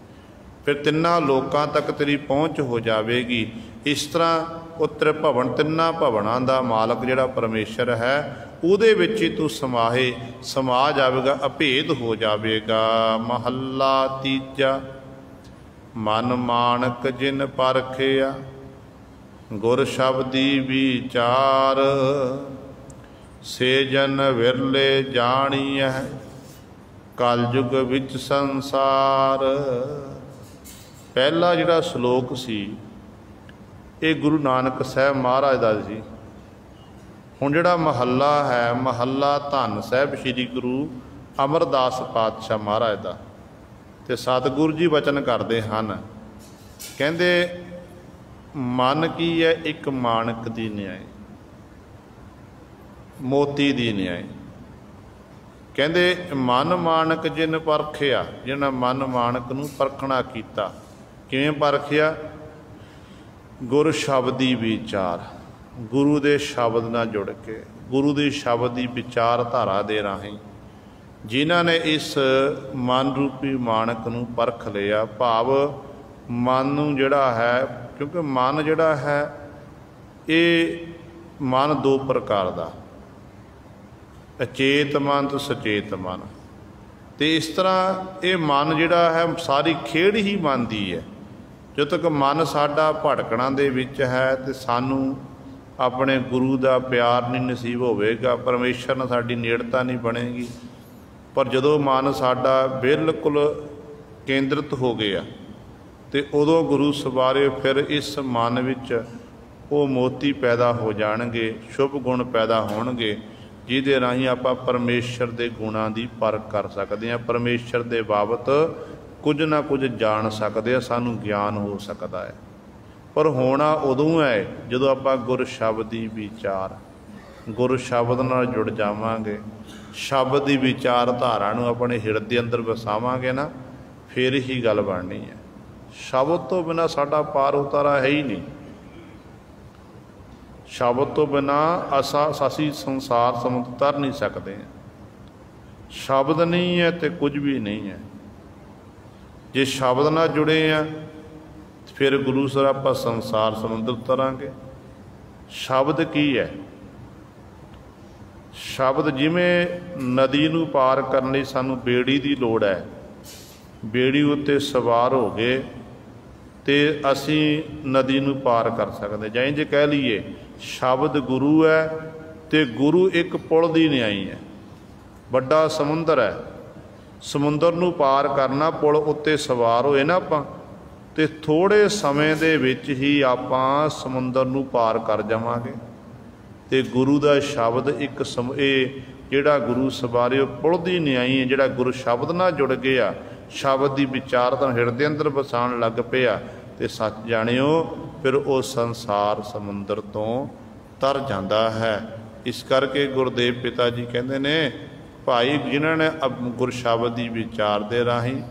ਫਿਰ ਤਿੰਨਾਂ ਲੋਕਾਂ ਤੱਕ ਤੇਰੀ ਪਹੁੰਚ ਹੋ ਜਾਵੇਗੀ। ਇਸ ਤਰ੍ਹਾਂ ਉਹ ਤ੍ਰਿਭਵਨ, ਤਿੰਨਾਂ ਭਵਨਾਂ ਦਾ ਮਾਲਕ ਜਿਹੜਾ ਪਰਮੇਸ਼ਰ ਹੈ, ਉਹਦੇ ਵਿੱਚ ਹੀ ਤੂੰ ਸਮਾ ਜਾਵੇਗਾ, ਅਭੇਦ ਹੋ ਜਾਵੇਗਾ। ਮਹੱਲਾ ਤੀਜਾ। ਮਨ ਮਾਣਕ ਜਿਨ ਪਰਖਿਆ, ਗੁਰ ਸ਼ਬਦੀ ਵਿਚਾਰ, ਸੇ ਜਨ ਵਿਰਲੇ ਜਾਣੀਐ, ਕਲਯੁਗ ਵਿੱਚ ਸੰਸਾਰ। ਪਹਿਲਾ ਜਿਹੜਾ ਸ਼ਲੋਕ ਸੀ ਇਹ ਗੁਰੂ ਨਾਨਕ ਸਾਹਿਬ ਮਹਾਰਾਜ ਦਾ ਸੀ। ਹੁਣ ਜਿਹੜਾ ਮਹੱਲਾ ਹੈ, ਮਹੱਲਾ ਧੰਨ ਸਾਹਿਬ ਸ੍ਰੀ ਗੁਰੂ ਅਮਰਦਾਸ ਪਾਤਸ਼ਾਹ ਮਹਾਰਾਜ ਦਾ। ਤੇ ਸਤਿਗੁਰੂ ਜੀ ਵਚਨ ਕਰਦੇ ਹਨ, ਕਹਿੰਦੇ ਮਨ ਕੀ ਹੈ, ਇੱਕ ਮਾਣਕ ਦੀ ਨਿਆਏ, ਮੋਤੀ ਦੀ ਨਿਆਏ। ਕਹਿੰਦੇ ਮਨ ਮਾਣਕ ਜਿਨ ਪਰਖਿਆ, ਜਿਹਨਾਂ ਮਨ ਮਾਣਕ ਨੂੰ ਪਰਖਣਾ ਕੀਤਾ। ਕਿਵੇਂ ਪਰਖਿਆ? ਗੁਰ ਸ਼ਬਦੀ ਵਿਚਾਰ, ਗੁਰੂ ਦੇ ਸ਼ਬਦ ਨਾਲ ਜੁੜ ਕੇ, ਗੁਰੂ ਦੇ ਸ਼ਬਦ ਦੀ ਵਿਚਾਰਧਾਰਾ ਦੇ ਰਾਹੀਂ ਜਿਨ੍ਹਾਂ ਨੇ ਇਸ ਮਨ ਰੂਪੀ ਮਾਣਕ ਨੂੰ ਪਰਖ ਲਿਆ। ਭਾਵ ਮਨ ਨੂੰ ਜਿਹੜਾ ਹੈ, ਕਿਉਂਕਿ ਮਨ ਜਿਹੜਾ ਹੈ ਇਹ ਮਨ ਦੋ ਪ੍ਰਕਾਰ ਦਾ, ਅਚੇਤ ਮਨ ਤੇ ਸੁਚੇਤ ਮਨ। ਤੇ ਇਸ ਤਰ੍ਹਾਂ ਇਹ ਮਨ ਜਿਹੜਾ ਹੈ ਸਾਰੀ ਖੇਡ ਹੀ ਮਨ ਦੀ ਹੈ। ਜਦੋਂ ਤੱਕ ਮਨ ਸਾਡਾ ਭਟਕਣਾ ਦੇ ਵਿੱਚ ਹੈ ਤੇ ਸਾਨੂੰ ਆਪਣੇ ਗੁਰੂ ਦਾ ਪਿਆਰ ਨਹੀਂ ਨਸੀਬ ਹੋਵੇਗਾ, ਪਰਮੇਸ਼ਰ ਨਾਲ ਸਾਡੀ ਨੇੜਤਾ ਨਹੀਂ ਬਣੇਗੀ। ਪਰ ਜਦੋਂ ਮਨ ਸਾਡਾ ਬਿਲਕੁਲ ਕੇਂਦਰਿਤ ਹੋ ਗਿਆ ਤੇ ਉਦੋਂ ਗੁਰੂ ਸਵਾਰੇ ਫਿਰ ਇਸ ਮਨ ਵਿੱਚ ਉਹ ਮੋਤੀ ਪੈਦਾ ਹੋ ਜਾਣਗੇ, ਸ਼ੁਭ ਗੁਣ ਪੈਦਾ ਹੋਣਗੇ, ਜਿਹਦੇ ਰਾਹੀਂ ਆਪਾਂ ਪਰਮੇਸ਼ਰ ਦੇ ਗੁਣਾਂ ਦੀ ਪਰਖ ਕਰ ਸਕਦੇ ਹਾਂ, ਪਰਮੇਸ਼ਰ ਦੇ ਬਾਬਤ ਕੁਝ ਨਾ ਕੁਝ ਜਾਣ ਸਕਦੇ ਹਾਂ, ਸਾਨੂੰ ਗਿਆਨ ਹੋ ਸਕਦਾ ਹੈ। ਪਰ ਹੋਣਾ ਉਦੋਂ ਹੈ ਜਦੋਂ ਆਪਾਂ ਗੁਰ ਸ਼ਬਦ ਦੀ ਵਿਚਾਰ, ਗੁਰ ਸ਼ਬਦ ਨਾਲ ਜੁੜ ਜਾਵਾਂਗੇ, ਸ਼ਬਦ ਦੀ ਵਿਚਾਰਧਾਰਾ ਨੂੰ ਆਪਣੇ ਹਿਰਦੇ ਅੰਦਰ ਵਸਾਵਾਂਗੇ ਨਾ, ਫਿਰ ਹੀ ਗੱਲ ਬਣਨੀ ਹੈ। ਸ਼ਬਦ ਤੋਂ ਬਿਨਾਂ ਸਾਡਾ ਪਾਰ ਉਤਾਰਾ ਹੈ ਹੀ ਨਹੀਂ। ਸ਼ਬਦ ਤੋਂ ਬਿਨਾਂ ਅਸੀਂ ਸੰਸਾਰ ਸਮੁੰਦਰ ਤਰ ਨਹੀਂ ਸਕਦੇ। ਸ਼ਬਦ ਨਹੀਂ ਹੈ ਤੇ ਕੁਝ ਵੀ ਨਹੀਂ ਹੈ। ਜੇ ਸ਼ਬਦ ਨਾਲ ਜੁੜੇ ਆ ਫਿਰ ਗੁਰੂ ਸਰ ਆਪਾਂ ਸੰਸਾਰ ਸਮੁੰਦਰ ਤਰਾਂਗੇ। ਸ਼ਬਦ ਕੀ ਹੈ? ਸ਼ਬਦ ਜਿਵੇਂ ਨਦੀ ਨੂੰ ਪਾਰ ਕਰਨ ਲਈ ਸਾਨੂੰ ਬੇੜੀ ਦੀ ਲੋੜ ਹੈ, ਬੇੜੀ ਉੱਤੇ ਸਵਾਰ ਹੋ ਗਏ ਤੇ ਅਸੀਂ ਨਦੀ ਨੂੰ ਪਾਰ ਕਰ ਸਕਦੇ। ਜਾਂ ਜੇ ਕਹਿ ਲਈਏ ਸ਼ਬਦ ਗੁਰੂ ਹੈ ਤੇ ਗੁਰੂ ਇੱਕ ਪੁਲ ਦੀ ਨਿਆਈ ਹੈ, ਵੱਡਾ ਸਮੁੰਦਰ ਹੈ। ਸਮੁੰਦਰ ਨੂੰ ਪਾਰ ਕਰਨਾ, ਪੁਲ ਉੱਤੇ ਸਵਾਰ ਹੋਏ ਨਾ ਆਪਾਂ, ਤੇ ਥੋੜ੍ਹੇ ਸਮੇਂ ਦੇ ਵਿੱਚ ਹੀ ਆਪਾਂ ਸਮੁੰਦਰ ਨੂੰ ਪਾਰ ਕਰ ਜਾਵਾਂਗੇ। ਤੇ ਗੁਰੂ ਦਾ ਸ਼ਬਦ ਇਹ ਜਿਹੜਾ ਗੁਰੂ ਸਵਾਰਿਓ ਪੁਲ ਦੀ ਨਿਆਈ ਹੈ, ਜਿਹੜਾ ਗੁਰੂ ਸ਼ਬਦ ਨਾਲ ਜੁੜ ਗਿਆ, ਸ਼ਬਦ ਦੀ ਵਿਚਾਰਤਾ ਹਿਰਦੇ ਅੰਦਰ ਵਸਾਉਣ ਲੱਗ ਪਿਆ, ਤੇ ਸੱਚ ਜਾਣਿਓ ਫਿਰ ਉਹ ਸੰਸਾਰ ਸਮੁੰਦਰ ਤੋਂ ਤਰ ਜਾਂਦਾ ਹੈ। ਇਸ ਕਰਕੇ ਗੁਰਦੇਵ ਪਿਤਾ ਜੀ ਕਹਿੰਦੇ ਨੇ, ਭਾਈ ਜਿਨ੍ਹਾਂ ਨੇ ਗੁਰ ਸ਼ਬਦ ਦੀ ਵਿਚਾਰ ਦੇ ਰਾਹੀਂ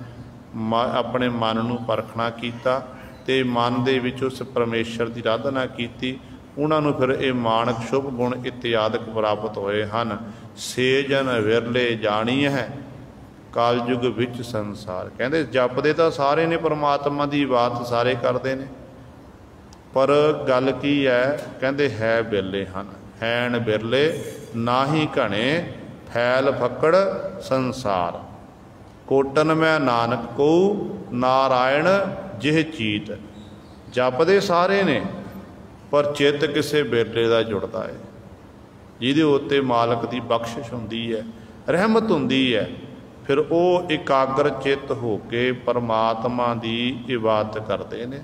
ਆਪਣੇ ਮਨ ਨੂੰ ਪਰਖਣਾ ਕੀਤਾ ਤੇ ਮਨ ਦੇ ਵਿੱਚ ਉਸ ਪਰਮੇਸ਼ਰ ਦੀ ਆਰਾਧਨਾ ਕੀਤੀ, ਉਹਨਾਂ ਨੂੰ ਫਿਰ ਇਹ ਮਾਨਕ ਸ਼ੁਭ ਗੁਣ ਇਤਿਆਦਿਕ ਪ੍ਰਾਪਤ ਹੋਏ ਹਨ। ਸੇ ਜਨ ਵਿਰਲੇ ਜਾਣੀ ਹੈ ਕਾਲਯੁਗ ਵਿੱਚ ਸੰਸਾਰ। ਕਹਿੰਦੇ ਜਪਦੇ ਤਾਂ ਸਾਰੇ ਨੇ, ਪਰਮਾਤਮਾ ਦੀ ਬਾਤ ਸਾਰੇ ਕਰਦੇ ਨੇ, ਪਰ ਗੱਲ ਕੀ ਹੈ, ਕਹਿੰਦੇ ਹੈ ਬਿਰਲੇ ਹਨ। ਹੈਣ ਬਿਰਲੇ ਨਾਹੀ ਘਣੇ ਫੈਲ ਫੱਕੜ ਸੰਸਾਰ, ਕੋਟਨ ਮੈਂ ਨਾਨਕ ਕੋ ਨਾਰਾਇਣ ਜਿਹ ਚੀਤ। ਜਪਦੇ ਸਾਰੇ ਨੇ ਪਰ ਚਿੱਤ ਕਿਸੇ ਬਿਰਲੇ ਦਾ ਜੁੜਦਾ ਹੈ, ਜਿਹਦੇ ਉੱਤੇ ਮਾਲਕ ਦੀ ਬਖਸ਼ਿਸ਼ ਹੁੰਦੀ ਹੈ, ਰਹਿਮਤ ਹੁੰਦੀ ਹੈ, ਫਿਰ ਉਹ ਇਕਾਗਰ ਚਿੱਤ ਹੋ ਕੇ ਪਰਮਾਤਮਾ ਦੀ ਇਬਾਦਤ ਕਰਦੇ ਨੇ,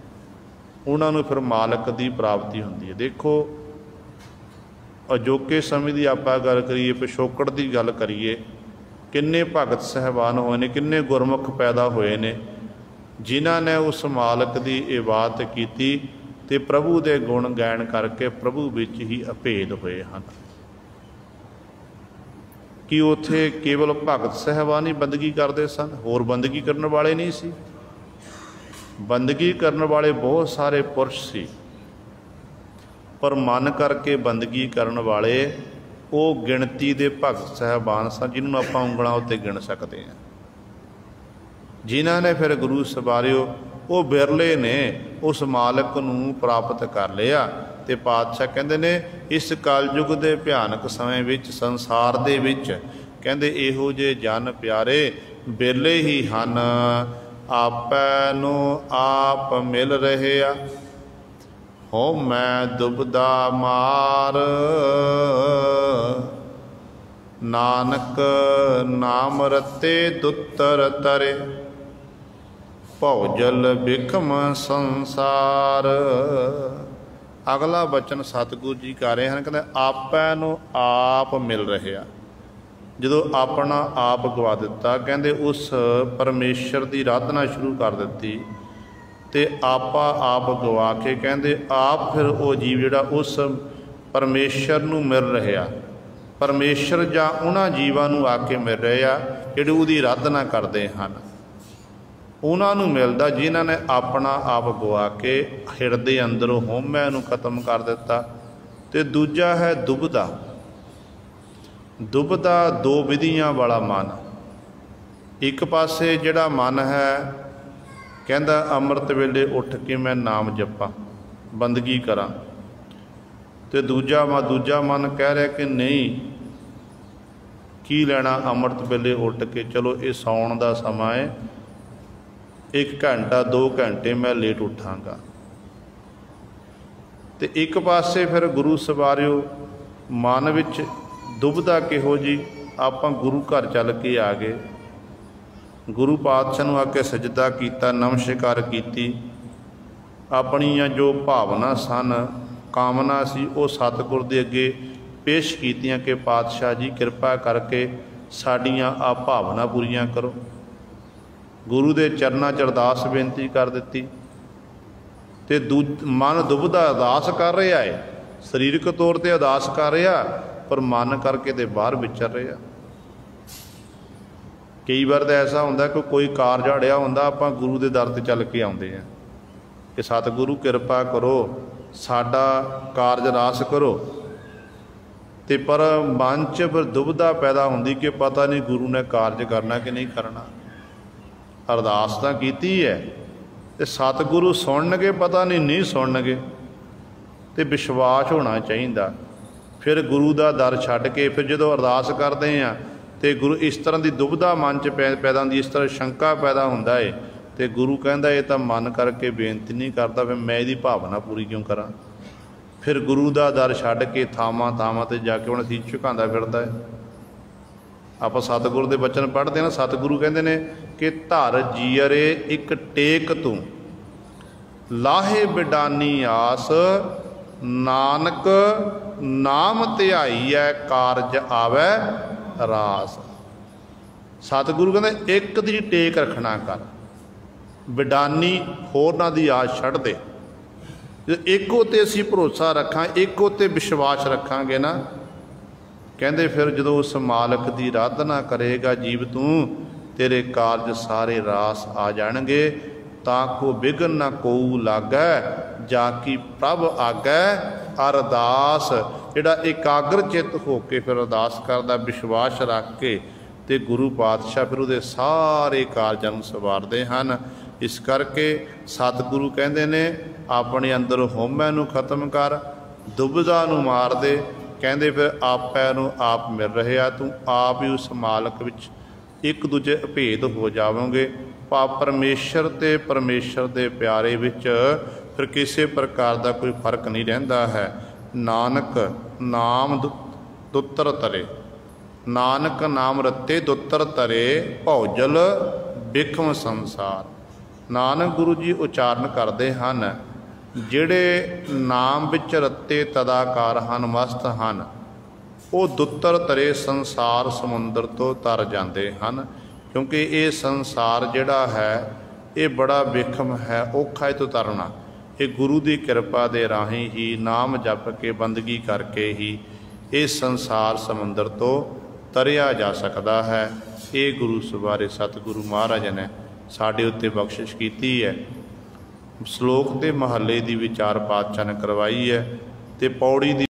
ਉਹਨਾਂ ਨੂੰ ਫਿਰ ਮਾਲਕ ਦੀ ਪ੍ਰਾਪਤੀ ਹੁੰਦੀ ਹੈ। ਦੇਖੋ ਅਜੋਕੇ ਸਮੇਂ ਦੀ ਆਪਾਂ ਗੱਲ ਕਰੀਏ, ਪਿਛੋਕੜ ਦੀ ਗੱਲ ਕਰੀਏ, ਕਿੰਨੇ ਭਗਤ ਸਾਹਿਬਾਨ ਹੋਏ ਨੇ, ਕਿੰਨੇ ਗੁਰਮੁਖ ਪੈਦਾ ਹੋਏ ਨੇ, ਜਿਨ੍ਹਾਂ ਨੇ ਉਸ ਮਾਲਕ ਦੀ ਇਬਾਦਤ ਕੀਤੀ ਤੇ ਪ੍ਰਭੂ ਦੇ ਗੁਣ ਗਾਇਨ ਕਰਕੇ ਪ੍ਰਭੂ ਵਿੱਚ ਹੀ ਅਭੇਦ ਹੋਏ ਹਨ। ਕਿ ਉੱਥੇ ਕੇਵਲ ਭਗਤ ਸਾਹਿਬਾਨ ਹੀ ਬੰਦਗੀ ਕਰਦੇ ਸਨ, ਹੋਰ ਬੰਦਗੀ ਕਰਨ ਵਾਲੇ ਨਹੀਂ ਸੀ। ਬੰਦਗੀ ਕਰਨ ਵਾਲੇ ਬਹੁਤ ਸਾਰੇ ਪੁਰਸ਼ ਸੀ, ਪਰ ਮਨ ਕਰਕੇ ਬੰਦਗੀ ਕਰਨ ਵਾਲੇ ਉਹ ਗਿਣਤੀ ਦੇ ਭਗਤ ਸਾਹਿਬਾਨ ਸਨ, ਜਿਹਨੂੰ ਆਪਾਂ ਉਂਗਲਾਂ ਉੱਤੇ ਗਿਣ ਸਕਦੇ ਹਾਂ। ਜਿਨ੍ਹਾਂ ਨੇ ਫਿਰ ਗੁਰੂ ਸਵਾਰਿਓ ਉਹ ਬਿਰਲੇ ਨੇ ਉਸ ਮਾਲਕ ਨੂੰ ਪ੍ਰਾਪਤ ਕਰ ਲਿਆ। ਤੇ ਪਾਤਸ਼ਾਹ ਕਹਿੰਦੇ ਨੇ ਇਸ ਕਲਯੁਗ ਦੇ ਭਿਆਨਕ ਸਮੇਂ ਵਿੱਚ, ਸੰਸਾਰ ਦੇ ਵਿੱਚ, ਕਹਿੰਦੇ ਇਹੋ ਜਿਹੇ ਜਨ ਪਿਆਰੇ ਬਿਰਲੇ ਹੀ ਹਨ, ਆਪੈ ਨੂੰ ਆਪ ਮਿਲ ਰਹੇ ਆ। ਹੋ ਮੈਂ ਦੁਬਦਾ ਮਾਰ, ਨਾਨਕ ਨਾਮ ਰਤੇ ਦੁੱਤਰ ਤਰੇ, ਭਉ ਜਲ ਬਿਖਮ ਸੰਸਾਰ। ਅਗਲਾ ਬਚਨ ਸਤਿਗੁਰੂ ਜੀ ਕਰ ਰਹੇ ਹਨ, ਕਹਿੰਦੇ ਆਪੈ ਨੂੰ ਆਪ ਮਿਲ ਰਿਹਾ। ਜਦੋਂ ਆਪਣਾ ਆਪ ਗਵਾ ਦਿੱਤਾ, ਕਹਿੰਦੇ ਉਸ ਪਰਮੇਸ਼ਰ ਦੀ ਆਰਾਧਨਾ ਸ਼ੁਰੂ ਕਰ ਦਿੱਤੀ ਤੇ ਆਪਾ ਆਪ ਗਵਾ ਕੇ, ਕਹਿੰਦੇ ਆਪ ਫਿਰ ਉਹ ਜੀਵ ਜਿਹੜਾ ਉਸ ਪਰਮੇਸ਼ਰ ਨੂੰ ਮਿਲ ਰਿਹਾ, ਪਰਮੇਸ਼ਰ ਜਾਂ ਉਹਨਾਂ ਜੀਵਾਂ ਨੂੰ ਆ ਕੇ ਮਿਲ ਰਹੇ ਆ ਜਿਹੜੇ ਉਹਦੀ ਆਰਾਧਨਾ ਕਰਦੇ ਹਨ, ਉਹਨਾਂ ਨੂੰ ਮਿਲਦਾ ਜਿਨ੍ਹਾਂ ਨੇ ਆਪਣਾ ਆਪ ਗਵਾ ਕੇ ਹਿਰਦੇ ਅੰਦਰੋਂ ਹਉਮੈ ਨੂੰ ਖਤਮ ਕਰ ਦਿੱਤਾ। ਤੇ ਦੂਜਾ ਹੈ ਦੁਬਦਾ। ਦੁਬਦਾ ਦੋ ਵਿਧੀਆਂ ਵਾਲਾ ਮਨ। ਇੱਕ ਪਾਸੇ ਜਿਹੜਾ ਮਨ ਹੈ, ਕਹਿੰਦਾ ਅੰਮ੍ਰਿਤ ਵੇਲੇ ਉੱਠ ਕੇ ਮੈਂ ਨਾਮ ਜਪਾਂ, ਬੰਦਗੀ ਕਰਾਂ, ਤੇ ਦੂਜਾ ਮਨ ਕਹਿ ਰਿਹਾ ਕਿ ਨਹੀਂ, ਕੀ ਲੈਣਾ ਅੰਮ੍ਰਿਤ ਵੇਲੇ ਉੱਠ ਕੇ, ਚਲੋ ਇਹ ਸੌਣ ਦਾ ਸਮਾਂ ਹੈ, 1 ਘੰਟਾ 2 ਘੰਟੇ ਮੈਂ ਲੇਟ ਉੱਠਾਂਗਾ। ਤੇ ਇੱਕ ਪਾਸੇ ਫਿਰ ਗੁਰੂ ਸਵਾਰਿਓ ਮਨ ਵਿੱਚ ਦੁਬਦਾ ਕਿਹੋ ਜੀ, ਆਪਾਂ ਗੁਰੂ ਘਰ ਚੱਲ ਕੇ ਆ ਗਏ, ਗੁਰੂ ਪਾਤਸ਼ਾਹ ਨੂੰ ਆ ਕੇ ਸਜਦਾ ਕੀਤਾ, ਨਮਸਕਾਰ ਕੀਤੀ, ਆਪਣੀਆਂ ਜੋ ਭਾਵਨਾ ਸਨ, ਕਾਮਨਾ ਸੀ, ਉਹ ਸਤਿਗੁਰ ਦੇ ਅੱਗੇ ਪੇਸ਼ ਕੀਤੀਆਂ ਕਿ ਪਾਤਸ਼ਾਹ ਜੀ ਕਿਰਪਾ ਕਰਕੇ ਸਾਡੀਆਂ ਆ ਭਾਵਨਾ ਪੂਰੀਆਂ ਕਰੋ। ਗੁਰੂ ਦੇ ਚਰਨਾਂ 'ਚ ਅਰਦਾਸ ਬੇਨਤੀ ਕਰ ਦਿੱਤੀ। ਤੇ ਮਨ ਦੁਬਦਾ ਅਰਦਾਸ ਕਰ ਰਿਹਾ ਹੈ, ਸਰੀਰਕ ਤੌਰ 'ਤੇ ਅਰਦਾਸ ਕਰ ਰਿਹਾ, ਪਰ ਮਨ ਕਰਕੇ ਤੇ ਬਾਹਰ ਵਿਚਰ ਰਿਹਾ। ਕਈ ਵਾਰ ਤਾਂ ਐਸਾ ਹੁੰਦਾ ਕਿ ਕੋਈ ਕਾਰਜ ਅੜਿਆ ਹੁੰਦਾ, ਆਪਾਂ ਗੁਰੂ ਦੇ ਦਰ 'ਤੇ ਚੱਲ ਕੇ ਆਉਂਦੇ ਹਾਂ ਕਿ ਸਤਿਗੁਰੂ ਕਿਰਪਾ ਕਰੋ, ਸਾਡਾ ਕਾਰਜ ਰਾਸ ਕਰੋ, ਤੇ ਪਰ ਮਨ 'ਚ ਫਿਰ ਦੁਬਦਾ ਪੈਦਾ ਹੁੰਦੀ ਕਿ ਪਤਾ ਨਹੀਂ ਗੁਰੂ ਨੇ ਕਾਰਜ ਕਰਨਾ ਕਿ ਨਹੀਂ ਕਰਨਾ। ਅਰਦਾਸ ਤਾਂ ਕੀਤੀ ਹੈ ਤੇ ਸਤਿਗੁਰੂ ਸੁਣਨਗੇ, ਪਤਾ ਨਹੀਂ ਸੁਣਨਗੇ, ਤੇ ਵਿਸ਼ਵਾਸ ਹੋਣਾ ਚਾਹੀਦਾ। ਫਿਰ ਗੁਰੂ ਦਾ ਦਰ ਛੱਡ ਕੇ ਫਿਰ ਜਦੋਂ ਅਰਦਾਸ ਕਰਦੇ ਹਾਂ ਤੇ ਗੁਰੂ ਇਸ ਤਰ੍ਹਾਂ ਦੀ ਦੁਬਦਾ ਮਨ 'ਚ ਪੈਦਾ ਹੁੰਦੀ, ਇਸ ਤਰ੍ਹਾਂ ਸ਼ੰਕਾ ਪੈਦਾ ਹੁੰਦਾ ਹੈ, ਤੇ ਗੁਰੂ ਕਹਿੰਦਾ ਇਹ ਤਾਂ ਮਨ ਕਰਕੇ ਬੇਨਤੀ ਨਹੀਂ ਕਰਦਾ, ਫਿਰ ਮੈਂ ਇਹਦੀ ਭਾਵਨਾ ਪੂਰੀ ਕਿਉਂ ਕਰਾਂ। ਫਿਰ ਗੁਰੂ ਦਾ ਦਰ ਛੱਡ ਕੇ ਥਾਵਾਂ 'ਤੇ ਜਾ ਕੇ ਹੁਣ ਅਸੀਂ ਝੁਕਾਉਂਦਾ ਫਿਰਦਾ ਹੈ। ਆਪਾਂ ਸਤਿਗੁਰੂ ਦੇ ਬਚਨ ਪੜ੍ਹਦੇ ਨਾ, ਸਤਿਗੁਰੂ ਕਹਿੰਦੇ ਨੇ ਕਿ ਧਰ ਜੀਅਰੇ ਇੱਕ ਟੇਕ ਤੂੰ, ਲਾਹੇ ਬਿਡਾਨੀ ਆਸ, ਨਾਨਕ ਨਾਮ ਧਿਆਈਐ ਕਾਰਜ ਆਵੈ रास। सतगुरु कहते एक दी टेक रखना कर, बिडानी होरना दी आस छड़ दे। एक उत्ते असीं भरोसा रखा, एक उत्ते विश्वास रखांगे ना, कहते फिर जो उस मालक की आराधना करेगा जीव तू, तेरे कारज सारे रास आ जाणगे। ताको विघन न कोऊ लागै, जाकी प्रभ आगै अरदास। जिहड़ा एकाग्र चित होके फिर अरदास करदा, विश्वास रख के, तो गुरु पातशाह फिर उहदे सारे कारजां नूं सवारदे हन। इस करके सतगुरु कहंदे ने अपने अंदर होमै नूं खत्म कर, दुबदा नूं मार दे। कहंदे फिर आपै नूं आप मिल रहे आ, तू आप ही उस मालक विच एक दूजे अभेद हो जावोगे। परमेश्वर ते परमेश्वर दे प्यारे विच फिर किसी प्रकार का कोई फर्क नहीं रहिंदा है। नानक नाम दुत्तर तरे, नानक नाम रत्ते दुत्तर तरे, भौजल बिखम संसार। नानक गुरु जी उचारण करते हैं, जिहड़े नाम विच रत्ते तदाकार हन, मस्त हन, वो दुत्तर तरे संसार समुंदर तो तर जाते हैं। क्योंकि ये संसार जिहड़ा है ये बड़ा विखम है, औखा है तो तरना। ये गुरु की कृपा दे राही ही नाम जप के बंदगी करके ही इस संसार समुंदर तो तरिया जा सकता है। ये गुरु सवारे सतगुरु महाराज ने साडे उत्ते बख्शिश की है। श्लोक ते महले की विचार पातशाह ने करवाई है, ते पौड़ी दी